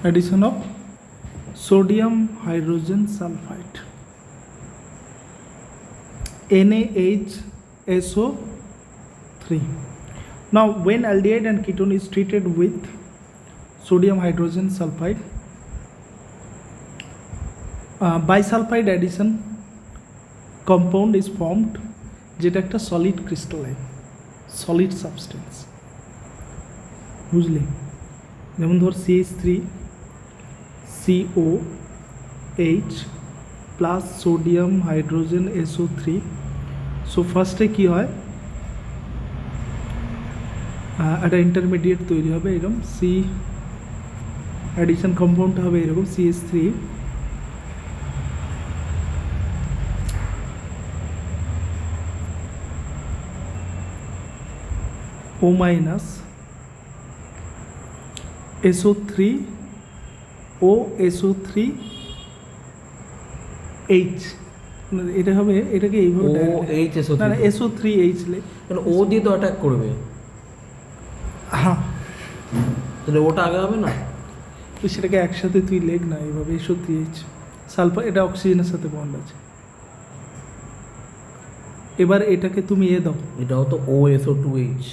Addition of sodium hydrogen sulfide, NaHSO3. Now when aldehyde and ketone is treated with sodium hydrogen sulfide, bisulfide addition compound is formed, যেটা একটা solid crystalline, solid substance, বুঝলি? যেমন ধর CH3COH plus sodium hydrogen SO3। So ফার্স্টে কী হয়, একটা intermediate তৈরি হবে এরকম, সি অ্যাডিশন কম্পাউন্ডটা হবে এরকম CH3 O minus SO3 O SO3 H, এটা হবে, এটাকে এইভাবে OH না না SO3 H লে, কারণ ও দিয়ে তো অ্যাটাক করবে, হ্যাঁ তাহলে ওটা আগে হবে না? তো সেটাকে একসাথে তুই লেখ না এইভাবে, SO3 H সালফার, এটা অক্সিজেনের সাথে বন্ড আছে। এবার এটাকে তুমি দাও, এটাও তো OSO2H।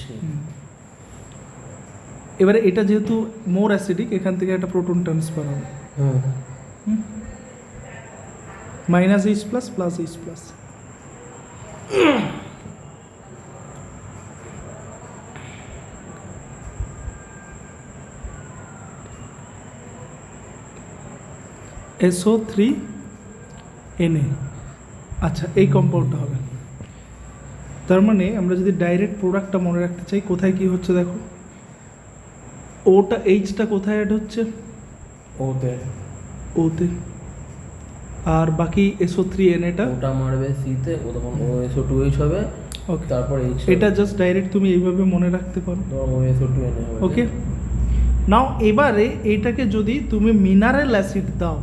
এবারে এটা যেহেতু মোর অ্যাসিডিক, এখান থেকে একটা প্রোটন ট্রান্সফার হবে, minus H plus plus H plus. SO3Na। আচ্ছা, এই কম্পাউন্ডটা হবে। তার মানে আমরা যদি ডাইরেক্ট প্রোডাক্টটা মনে রাখতে চাই, কোথায় কি হচ্ছে দেখো, ওটা এইচটা কোথায় অ্যাড হচ্ছে, ওতে ওতে, আর বাকি SO3Na ওটা মারবে সিতে, ও তখন OSO2H হবে। ওকে, তারপর H এটা জাস্ট ডাইরেক্ট তুমি এইভাবে মনে রাখতে পারো। OSO2Na হবে। ওকে, নাও এবারে এইটাকে যদি তুমি মিনারেল অ্যাসিড দাও,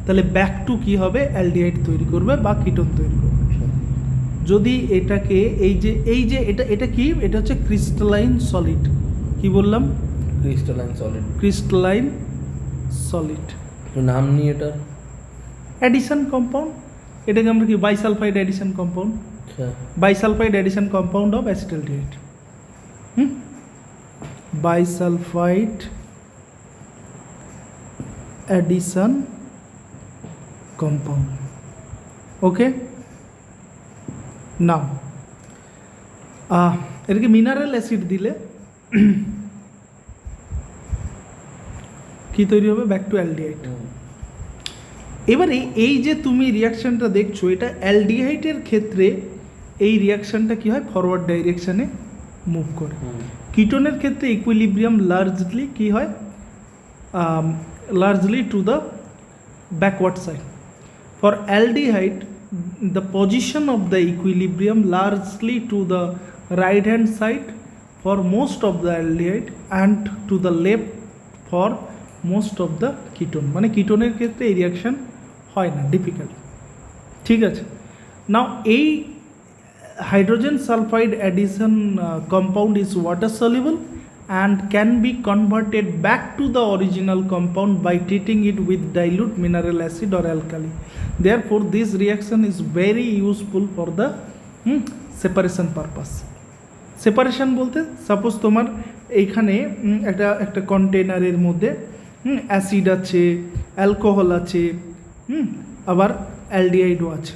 তাহলে ব্যাক টু কি হবে, অ্যালডিহাইড তৈরি করবে বা কিটোন তৈরি করবে। যদি এটাকে এই যে এটা কি, এটা হচ্ছে ক্রিস্টালাইন সলিড। কি বললাম? Crystalline solid. ক্রিস্টালাইন সলিড, নাম নিয়ে এটার অ্যাডিশন কম্পাউন্ড। এটাকে আমরা কি bisulphide addition compound, okay bisulphide addition compound of acetaldehyde. Bisulphide addition compound. Okay, now এটাকে মিনারেল অ্যাসিড দিলে কি তৈরি হবে, ব্যাক টু অ্যালডিহাইড। এবারে এই যে তুমি রিয়াকশানটা দেখছো, এটা অ্যালডিহাইডের ক্ষেত্রে এই রিয়াকশানটা কি হয়, ফরওয়ার্ড ডাইরেকশানে মুভ করে। কিটোনের ক্ষেত্রে ইকুইলিব্রিয়াম লার্জলি কি হয়, largely to the backward side. For aldehyde the position of the equilibrium largely to the right hand side for most of the aldehyde and to the left for most of the ketone। মানে কিটোনের ক্ষেত্রে এই reaction হয় না, difficult. ঠিক আছে, নাও এই hydrogen sulphide addition compound is water soluble and can be converted back to the original compound by treating it with dilute mineral acid or alkali. Therefore this reaction is very useful for the separation purpose। Separation বলতে suppose তোমার এইখানে একটা কন্টেনারের মধ্যে acid আছে, alcohol আছে, আবার অ্যালডিহাইডও আছে।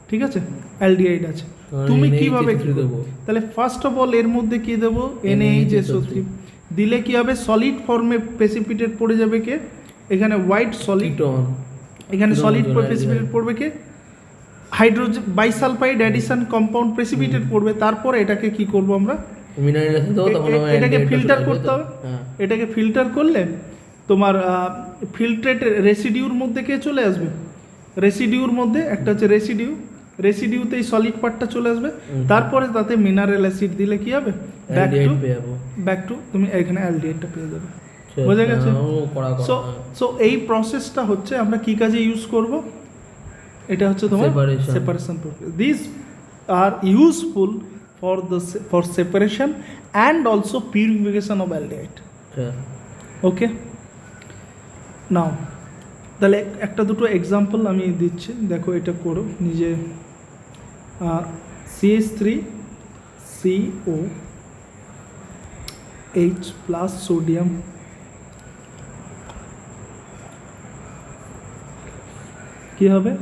ঠিক আছে, অ্যালডিহাইড আছে, তুমি কিভাবে দেবো? তাহলে ফার্স্ট অফ অল এর মধ্যে কি দেবো, NaHSO3 দিলে কি হবে, সলিড ফর্মে প্রেসিপিটেট পড়ে যাবে কে, এখানে হোয়াইট সলিড, এখানে সলিড প্রেসিপিটেট পড়বে কে, hydrogen bisulphide addition compound precipitate পড়বে। তারপরে এটাকে কি করব আমরা, এটাকে ফিল্টার করতে হবে। এটাকে ফিল্টার করলে তোমার ফিল্ট্রেট রেসিডিউর মধ্যে কে চলে আসবে, রেসিডিউর মধ্যে একটা হচ্ছে রেসিডিউতে এই সলিড পার্টটা চলে আসবে। তারপরে তাতে মিনারেল অ্যাসিড দিলে কি হবে, ব্যাক টু তুমি এখানে অ্যালডিহাইডটা পেয়ে যাবে। বোঝা গেছে? সো এই প্রসেসটা হচ্ছে আমরা কি কাজে ইউজ করব, এটা হচ্ছে তোমার separation process. This are useful for separation and also purification of aldehyde. Okay, now তাহলে একটা দুটো এক্সাম্পল আমি দিচ্ছি, দেখো এটা করো নিজে। CH3COH প্লাস সোডিয়াম, কি হবে,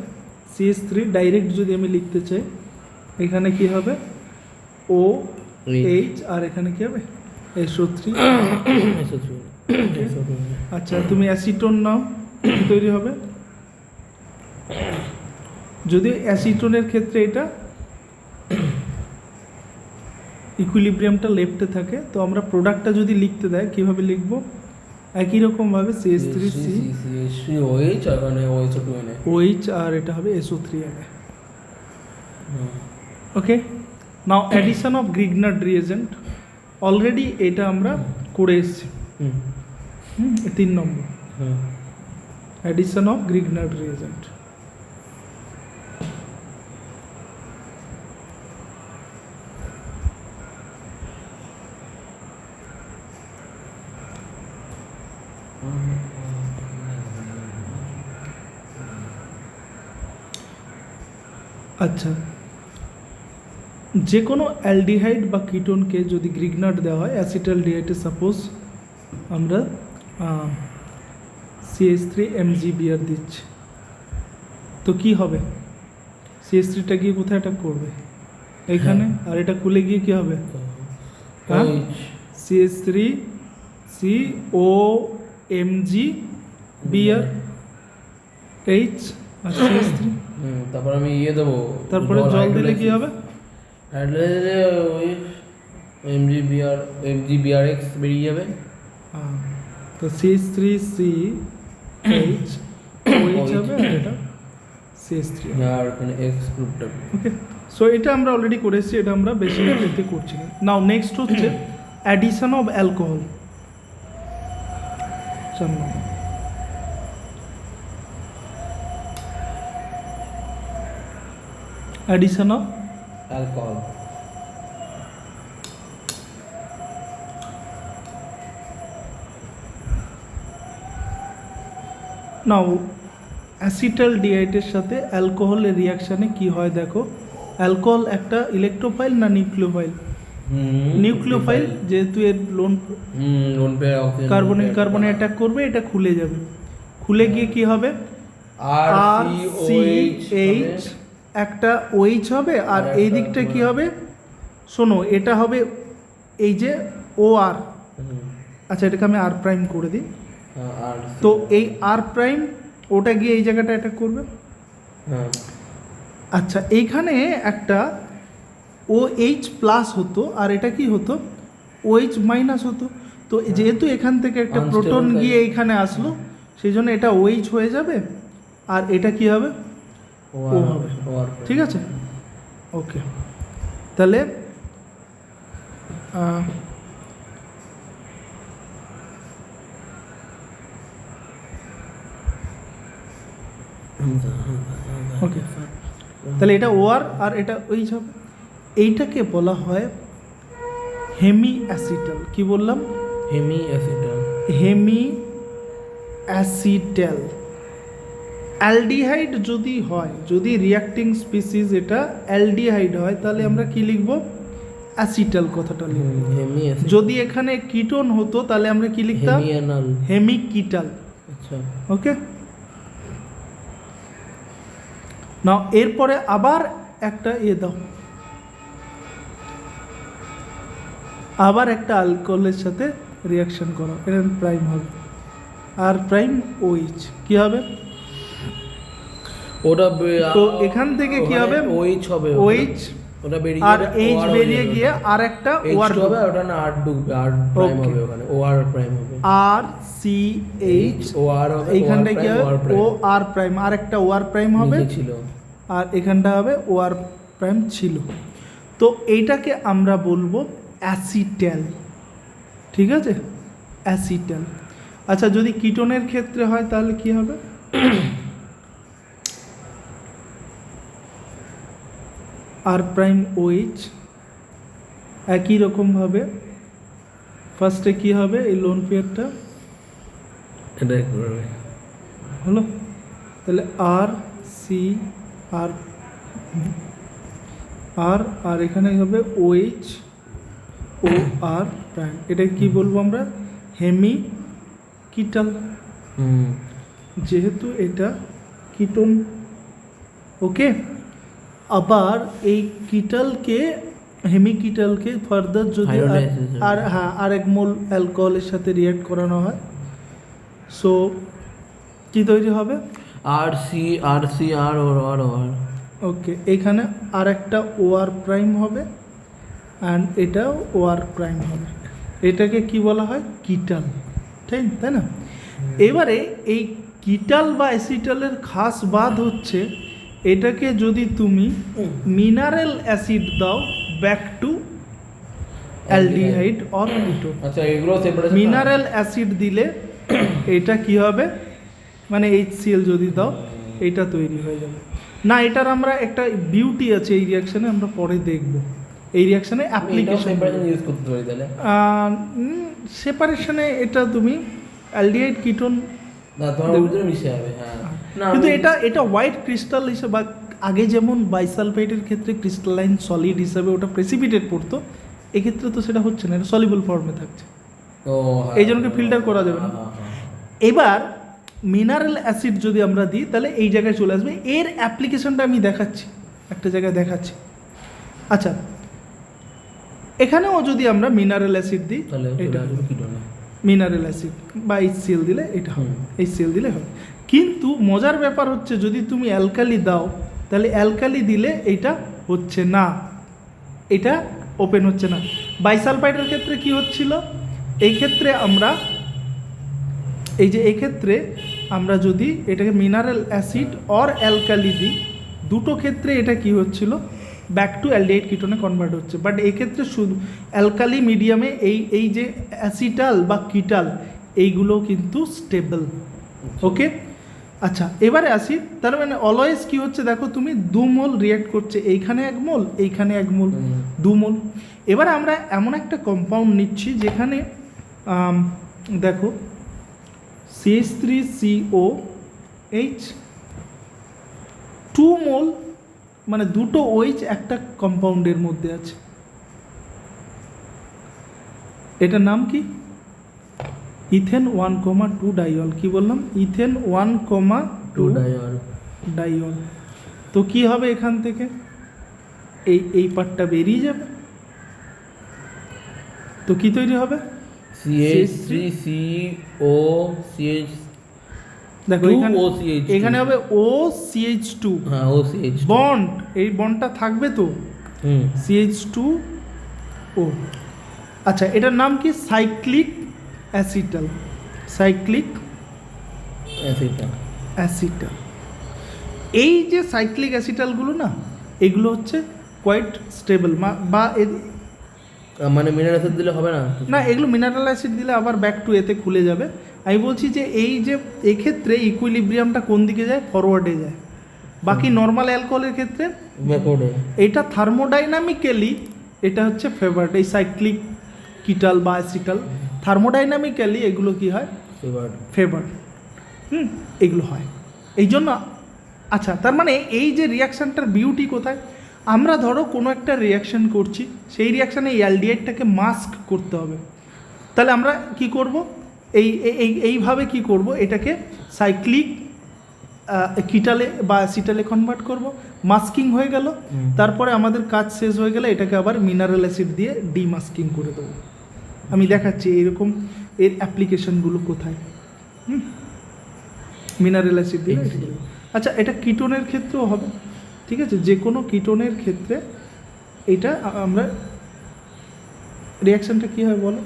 CH3 ডাইরেক্ট যদি আমি লিখতে চাই, এখানে কি হবে OH আর এখানে কি হবে SO3। আচ্ছা, তুমি অ্যাসিটোন নাও, কি তৈরি হবে, যদি অ্যাসিটোনের ক্ষেত্রে এটা ইকুইলিব্রিয়ামটা লেফটে থাকে, তো আমরা প্রোডাক্টটা যদি লিখতে দেয় কিভাবে লিখবো, একই রকমভাবে CH3COH আর এটা হবে SO3Na। Okay, now addition of Grignard reagent, already এটা আমরা করে এসেছি। 3 নম্বর, অ্যাডিশন অফ গ্রিগনার্ড রিয়েজেন্ট। আচ্ছা, যে কোনো অ্যালডিহাইড বা কিটোনকে যদি গ্রিগনার্ড দেওয়া হয়, অ্যাসিটালডিহাইডে সাপোজ আমরা CH3MgBr দিচ্ছি, তো কি হবে, CH3টা গিয়ে কোথায় অ্যাটাক করবে, এখানে, আর এটা খুলে গিয়ে কি হবে, CH3COMgBr। H R CH3। তারপর আমি ইয়ে দেবো, তারপরে জল দিলে কি হবে? হাইড্রোলাইজে ওই MgBrX বেরিয়ে যাবে। তো CH3CH OH হবে আর এটা CH3। আর এখানে X গ্রুপটা। ওকে, সো এটা আমরা অলরেডি করেছি, এটা আমরা বেশি এতে করছি না। নাও নেক্সট হচ্ছে addition of alcohol. Addition of alcohol. Now অ্যাসিটালডিহাইডের সাথে অ্যালকোহলের রিয়াকশানে কি হয় দেখো। অ্যালকোহল একটা ইলেকট্রোফাইল না নিউক্লিওফাইল? নিউক্লিওফাইল, যেহেতু এর লোন কার্বনে অ্যাটাক করবে, এটা খুলে যাবে। খুলে গিয়ে কি হবে? RCH একটা OH হবে, আর এই দিকটা কি হবে? শোনো, এটা হবে এই যে OR। আচ্ছা, এটাকে আমি R প্রাইম করে দিই। তো এই R প্রাইম ওটা গিয়ে এই জায়গাটা অ্যাটাক করবে। আচ্ছা, এইখানে একটা OH প্লাস হতো, আর এটা কি হতো? OH মাইনাস হতো। তো যেহেতু এখান থেকে একটা প্রোটন গিয়ে এইখানে আসলো, সেই জন্য এটা OH হয়ে যাবে, আর এটা কি হবে? O হবে। ঠিক আছে, ওকে। তাহলে ওকে, তাহলে এটা OR আর এটা OH হবে। এইটাকে বলা হয় হেমি অ্যাসিটাল। কি বললাম? Hemi acetal. Hemi acetal. Aldehyde যদি হয়, যদি রিয়াক্টিং স্পিসিস এটা অ্যালডিহাইড হয়, তাহলে আমরা কি লিখব? অ্যাসিটাল কথাটা লিখব। যদি এখানে কিটোন হতো, তাহলে আমরা কি লিখতাম? হেমিকিটাল। আচ্ছা, ওকে। না, এরপরে আবার একটা দাও, আবার একটা অ্যালকোহলের সাথে রিয়াকশন করো, এটা প্রাইম হবে। আর প্রাইম OH কি হবে? ওটা তো এখান থেকে কি হবে? OH হবে। OH ওটা বেরিয়ে আর H বেরিয়ে গিয়ে আর একটা OR হবে, ওটা না R ঢুকবে, R প্রাইম হবে ওখানে, OR প্রাইম হবে। RCH OR হবে, এইখানটা কি হবে? OR প্রাইম, আর একটা OR প্রাইম হবে ছিল, আর এখানটা হবে OR প্রাইম ছিল। তো এইটাকে আমরা বলবো অ্যাসিটাল। ঠিক আছে, অ্যাসিটাল। আচ্ছা, যদি কিটোনের ক্ষেত্রে হয় তাহলে কি হবে? R প্রাইম OH একই রকমভাবে ফার্স্টে কি হবে? এই লোন পেয়ারটা এটাই করবে, হলো। তাহলে R C R R আর এখানে হবে OH O R প্রাইম। এটা কি বলবো আমরা? হেমিকিটাল। যেহেতু এটা কিটোন। ওকে। আবার এই কিটালকে, হেমিকিটালকে ফার্দার যদি আর হ্যাঁ আরেক মোল অ্যালকোহলের সাথে রিঅ্যাক্ট করানো হয়, সো কি তৈরি হবে? RCR OR। ওকে, এখানে আর একটা OR প্রাইম হবে, অ্যান্ড এটাও OR প্রাইম হবে। এটাকে কি বলা হয়? কিটাল। ঠিক, তাই না? এবারে এই কিটাল বা অ্যাসিটালের খাস বাদ হচ্ছে, এটাকে যদি তুমি মিনারেল অ্যাসিড দাও back to aldehyde or ketone. আচ্ছা, এগুলো সেপারেশন। মিনারেল অ্যাসিড দিলে এটা কি হবে? মানে HCl যদি দাও, এটা তৈরি হয়ে যাবে না। এটার আমরা একটা বিউটি আছে এই রিয়াকশানে, আমরা পরে দেখব। এই রিয়াকশানে অ্যাপ্লিকেশন ইউজ করতে পারি তাহলে। সেপারেশনে এটা তুমি অ্যালডিহাইড কিটোন না, তোমার ভিতরে মিশে যাবে। হ্যাঁ, কিন্তু এটা হোয়াইট ক্রিস্টাল হিসেবে, বা আগে যেমন বাইসালফেটের ক্ষেত্রে ক্রিস্টালাইন সলিড হিসাবে ওটা প্রেসিপিটেট করতো, এক্ষেত্রে তো সেটা হচ্ছে না, এটা সলিবল ফর্মে থাকছে। এই জন্য ফিল্টার করা যাবে না। এবার মিনারেল অ্যাসিড যদি আমরা দিই, তাহলে এই জায়গায় চলে আসবে। এর অ্যাপ্লিকেশনটা আমি দেখাচ্ছি, একটা জায়গায় দেখাচ্ছি। আচ্ছা, এখানেও যদি আমরা মিনারেল অ্যাসিড দিই, এটা মিনারেল অ্যাসিড বা HCl দিলে এটা হবে, HCl দিলে হবে। কিন্তু মজার ব্যাপার হচ্ছে যদি তুমি অ্যালকালি দাও তাহলে অ্যালকালি দিলে এইটা হচ্ছে না, এটা ওপেন হচ্ছে না। বাইসালফাইডের ক্ষেত্রে কি হচ্ছিল, এই ক্ষেত্রে আমরা এই ক্ষেত্রে আমরা যদি এটাকে মিনারেল অ্যাসিড অর অ্যালকালি দিই, দুটো ক্ষেত্রে এটা কি হচ্ছিল, ব্যাক টু অ্যালডিহাইড কিটোনে কনভার্ট হচ্ছে। বাট এই ক্ষেত্রে শুধু অ্যালকালি মিডিয়ামে এই যে অ্যাসিটাল বা কিটাল এইগুলো কিন্তু স্টেবল। ওকে, আচ্ছা এবারে আসি, তার মানে অলওয়েজ কি হচ্ছে দেখো তুমি 2 মোল রিয়াক্ট করছে, এইখানে 1 মোল এইখানে 1 মোল, 2 মোল। এবারে আমরা এমন একটা কম্পাউন্ড নিচ্ছি যেখানে দেখো CH3COH 2 মোল, মানে দুটো OH একটা কম্পাউন্ডের মধ্যে আছে। এটার নাম কি, ইথেন 1,2 ডাইঅল। কি বললাম, ইথেন 1,2 ডাইঅল। তো কি হবে এখান থেকে, এই পার্টটা বেরিয়ে যাবে, তো কি তৈরি হবে, CH3COCH, দেখো এখানে 2OCH2 এখানে হবে OCH2, হ্যাঁ OCH2 বন্ড, এই বন্ডটা থাকবে তো, CH2O। আচ্ছা এটার নাম কি, সাইক্লিক অ্যাসিটাল, সাইক্লিক অ্যাসিটাল। এই যে সাইক্লিক অ্যাসিটালগুলো না, এগুলো হচ্ছে কোয়াইট স্টেবল, বা মানে মিনারেল অ্যাসিড দিলে হবে না, না এগুলো মিনারেল অ্যাসিড দিলে আবার ব্যাক টু এতে খুলে যাবে। আমি বলছি যে এই যে এক্ষেত্রে ইকুইলিব্রিয়ামটা কোন দিকে যায়, ফরওয়ার্ডে যায়। বাকি নর্মাল অ্যালকোহলের ক্ষেত্রে ব্যাকওয়ার্ডে, এটা থার্মোডাইনামিক্যালি এটা হচ্ছে ফেভার্ড, এই সাইক্লিক কিটাল বা অ্যাসিটাল থার্মোডাইনামিক্যালি এগুলো কি হয়, ফেভার্ড, এগুলো হয় এই জন্য। আচ্ছা তার মানে এই যে রিয়াকশানটার বিউটি কোথায়, আমরা ধরো কোনো একটা রিয়াকশান করছি, সেই রিয়াকশানে এই অ্যালডিহাইডটাকে মাস্ক করতে হবে, তাহলে আমরা কি করব, এইভাবে কি করব, এটাকে সাইক্লিক কিটালে বা অ্যাসিটালে কনভার্ট করব, মাস্কিং হয়ে গেল, তারপরে আমাদের কাজ শেষ হয়ে গেলে এটাকে আবার মিনারেল অ্যাসিড দিয়ে ডিমাস্কিং করে দেবো। আমি দেখাচ্ছি এরকম এর অ্যাপ্লিকেশনগুলো কোথায়, মিনারেল অ্যাসিড দিয়ে। আচ্ছা এটা কিটোনের ক্ষেত্রেও হবে, ঠিক আছে, যে কোনো কিটোনের ক্ষেত্রে এটা আমরা রিয়াকশানটা কী হয় বলো,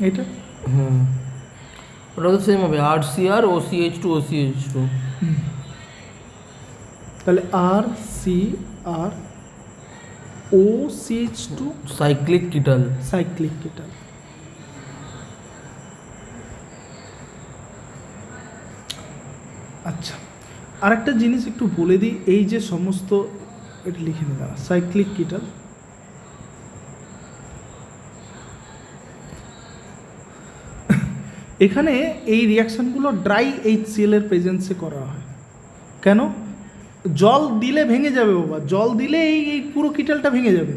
এটা ওটা তো সেম হবে, RCr OCH2 OCH2, তাহলে RCr OCH2 সাইক্লিক কিটাল, সাইক্লিক কিটাল। আচ্ছা আরেকটা জিনিস একটু বলে দিই, এই যে সমস্ত এটা লিখে নিয়ে দাঁড়া, সাইক্লিক কিটাল, এখানে এই রিয়াকশানগুলো ড্রাই HCl এর প্রেজেন্সে করা হয়। কেন, জল দিলে ভেঙে যাবে বাবা, জল দিলে এই পুরো কিটালটা ভেঙে যাবে,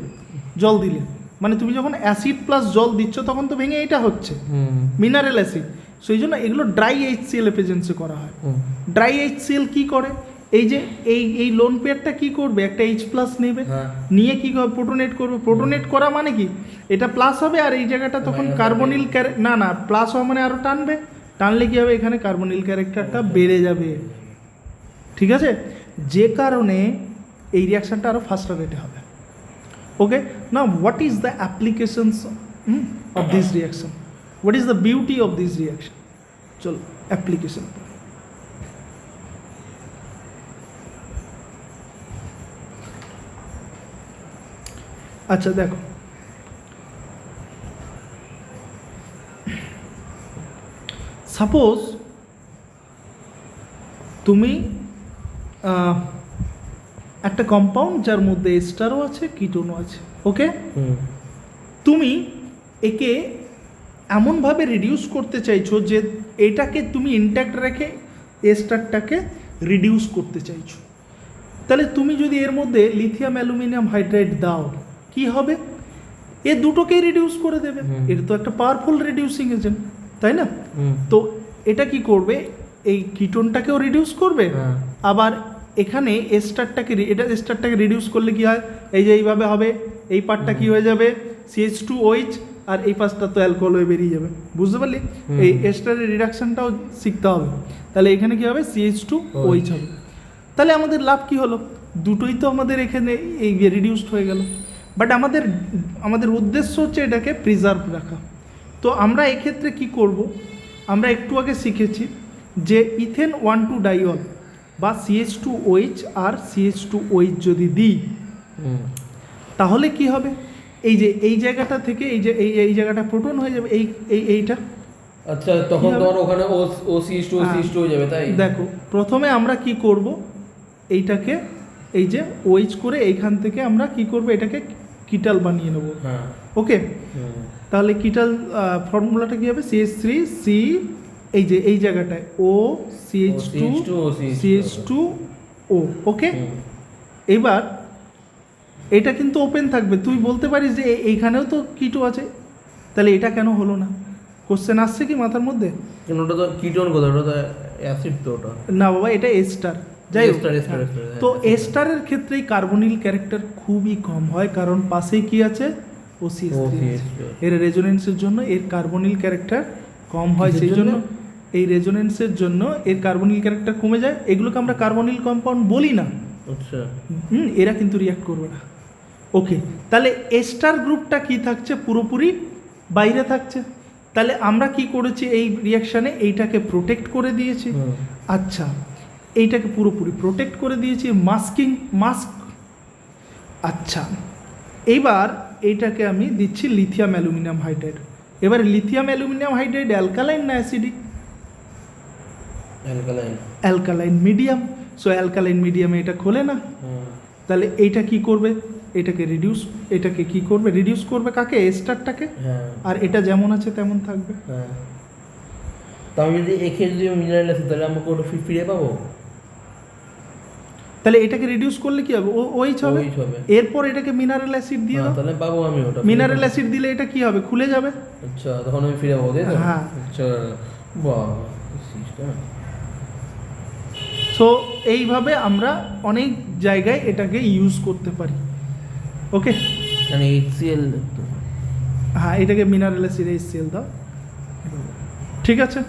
জল দিলে মানে তুমি যখন অ্যাসিড প্লাস জল দিচ্ছ তখন তো ভেঙে এটা হচ্ছে মিনারেল অ্যাসিড, সেই জন্য এগুলো ড্রাই HCl এর প্রেজেন্সে করা হয়। ড্রাই HCl কি করে, এই যে এই লোন পেয়ারটা কি করবে, একটা H+ নেবে, নিয়ে কি করবে, প্রোটোনেট করবে। প্রোটোনেট করা মানে কি, এটা প্লাস হবে আর এই জায়গাটা তখন কার্বনিল না প্লাস হওয়া মানে আরও টানবে, টানলে কি হবে, এখানে কার্বনিল ক্যারেক্টারটা বেড়ে যাবে, ঠিক আছে, যে কারণে এই রিয়াকশানটা আরও ফাস্টার রেটে হবে। ওকে, না what is the applications of this reaction, what is the beauty of this reaction, চলো অ্যাপ্লিকেশন। আচ্ছা দেখো সাপোজ তুমি একটা কম্পাউন্ড যার মধ্যে এস্টারও আছে কিটোনও আছে, ওকে, তুমি একে এমনভাবে রিডিউস করতে চাইছো যে এটাকে তুমি ইনট্যাক্ট রেখে এস্টারটাকে রিডিউস করতে চাইছো, তাহলে তুমি যদি এর মধ্যে লিথিয়াম অ্যালুমিনিয়াম হাইড্রাইড দাও কি হবে, এ দুটোকেই রিডিউস করে দেবে, এটা তো একটা পাওয়ারফুল রিডিউসিং এজেন্ট, তাই না? তো এটা কি করবে, এই কিটোনটাকেও রিডিউস করবে, আবার এখানে এস্টারটাকে রিডিউস করলে কি হয়, এই যে এইভাবে হবে, এই পার্টটা কি হয়ে যাবে, CH2OH আর এই পাশটা তো অ্যালকোহল হয়ে বেরিয়ে যাবে, বুঝতে পারলি? এই এস্টারের রিডাকশনটাও শিখতে হবে। তাহলে এখানে কি হবে, CH2OH হবে। তাহলে আমাদের লাভ কি হলো, দুটোই তো আমাদের এখানে এই রিডিউসড হয়ে গেল। বাট আমাদের উদ্দেশ্য হচ্ছে এটাকে প্রিজার্ভ রাখা। তো আমরা এক্ষেত্রে কি করব, আমরা একটু আগে শিখেছি যে ইথেন 1,2-ডাইঅল বা CH2OH আর CH2OH যদি দিই তাহলে কি হবে, এই যে এই জায়গাটা থেকে এই যে এই জায়গাটা প্রোটন হয়ে যাবে, এইটা। আচ্ছা, তখন তোমার ওখানে OCH2 হয়ে যাবে, তাই? দেখো প্রথমে আমরা কি করব, এইটাকে এই যে OH করে এইখান থেকে আমরা কি করব, এটাকে কিটাল বানিয়ে নেব। হ্যাঁ, ওকে, তাহলে কিটাল ফর্মুলাটা কি হবে, CH3C, এই যে এই জায়গাটায় CH2O। ওকে, এবার এটা কিন্তু ওপেন থাকবে। তুই বলতে পারিস যে এইখানেও তো কিটো আছে, তাহলে এটা কেন হলো না? কোশ্চেন আসছে কি মাথার মধ্যে? কিন্তু ওটা তো কিটোন কোথায়, ওটা তো অ্যাসিড তো ওটা। না বাবা, এটা এস্টার। যাই হোক, এস্টার, তো এস্টারের ক্ষেত্রেই কার্বনিল ক্যারেক্টার খুবই কম হয়, কারণ পাশেই কি আছে, OCH3 আছে। এর রেজোনেন্সের জন্য এর কার্বনিল ক্যারেক্টার কম হয়, সেই জন্য এই রেজোনেন্সের জন্য এর কার্বনিল ক্যারেক্টার কমে যায়। এগুলোকে আমরা কার্বনিল কম্পাউন্ড বলি না। আচ্ছা, এরা কিন্তু রিয়াক্ট করবে না। ওকে, তাহলে এস্টার গ্রুপটা কি থাকছে, পুরোপুরি বাইরে থাকছে। তাহলে আমরা কি করেছি এই রিয়াকশানে, এইটাকে প্রোটেক্ট করে দিয়েছি। আচ্ছা, এইটাকে পুরোপুরি প্রোটেক্ট করে দিয়েছি, মাস্ক। আচ্ছা, এইবার এইটাকে আমি দিচ্ছি লিথিয়াম অ্যালুমিনিয়াম হাইড্রাইড। এবার লিথিয়াম অ্যালুমিনিয়াম হাইড্রাইড অ্যালকালাইন না acidic? Alkaline medium. So alkaline মিডিয়ামে এটা খোলে না। তাহলে এইটা কি করবে, এটাকে কি করবে, রিডিউস করবে কাকে, এস্টারটাকে। আর এটা যেমন আছে তেমন থাকবে। তো আমি যদি একে যদি মিনারেল অ্যাসিড, তাহলে আমাকে ওটা ফিরে পাবো? তাহলে এটাকে রিডিউস করলে কি হবে, OH হবে। এরপর এটাকে মিনারেল অ্যাসিড দিয়ে দাও, তাহলে পাবো আমি ওটা। মিনারেল অ্যাসিড দিলে এটা কি হবে, খুলে যাবে। আচ্ছা, তখন আমি ফিরে পাবো, তাই তো? হ্যাঁ। আচ্ছা, বাহ, সিস্টেম। সো এইভাবে আমরা অনেক জায়গায় এটাকে ইউজ করতে পারি। ওকে, মানে HCl, হ্যাঁ, এটাকে মিনারেল অ্যাসিড HCl দাও, ঠিক আছে।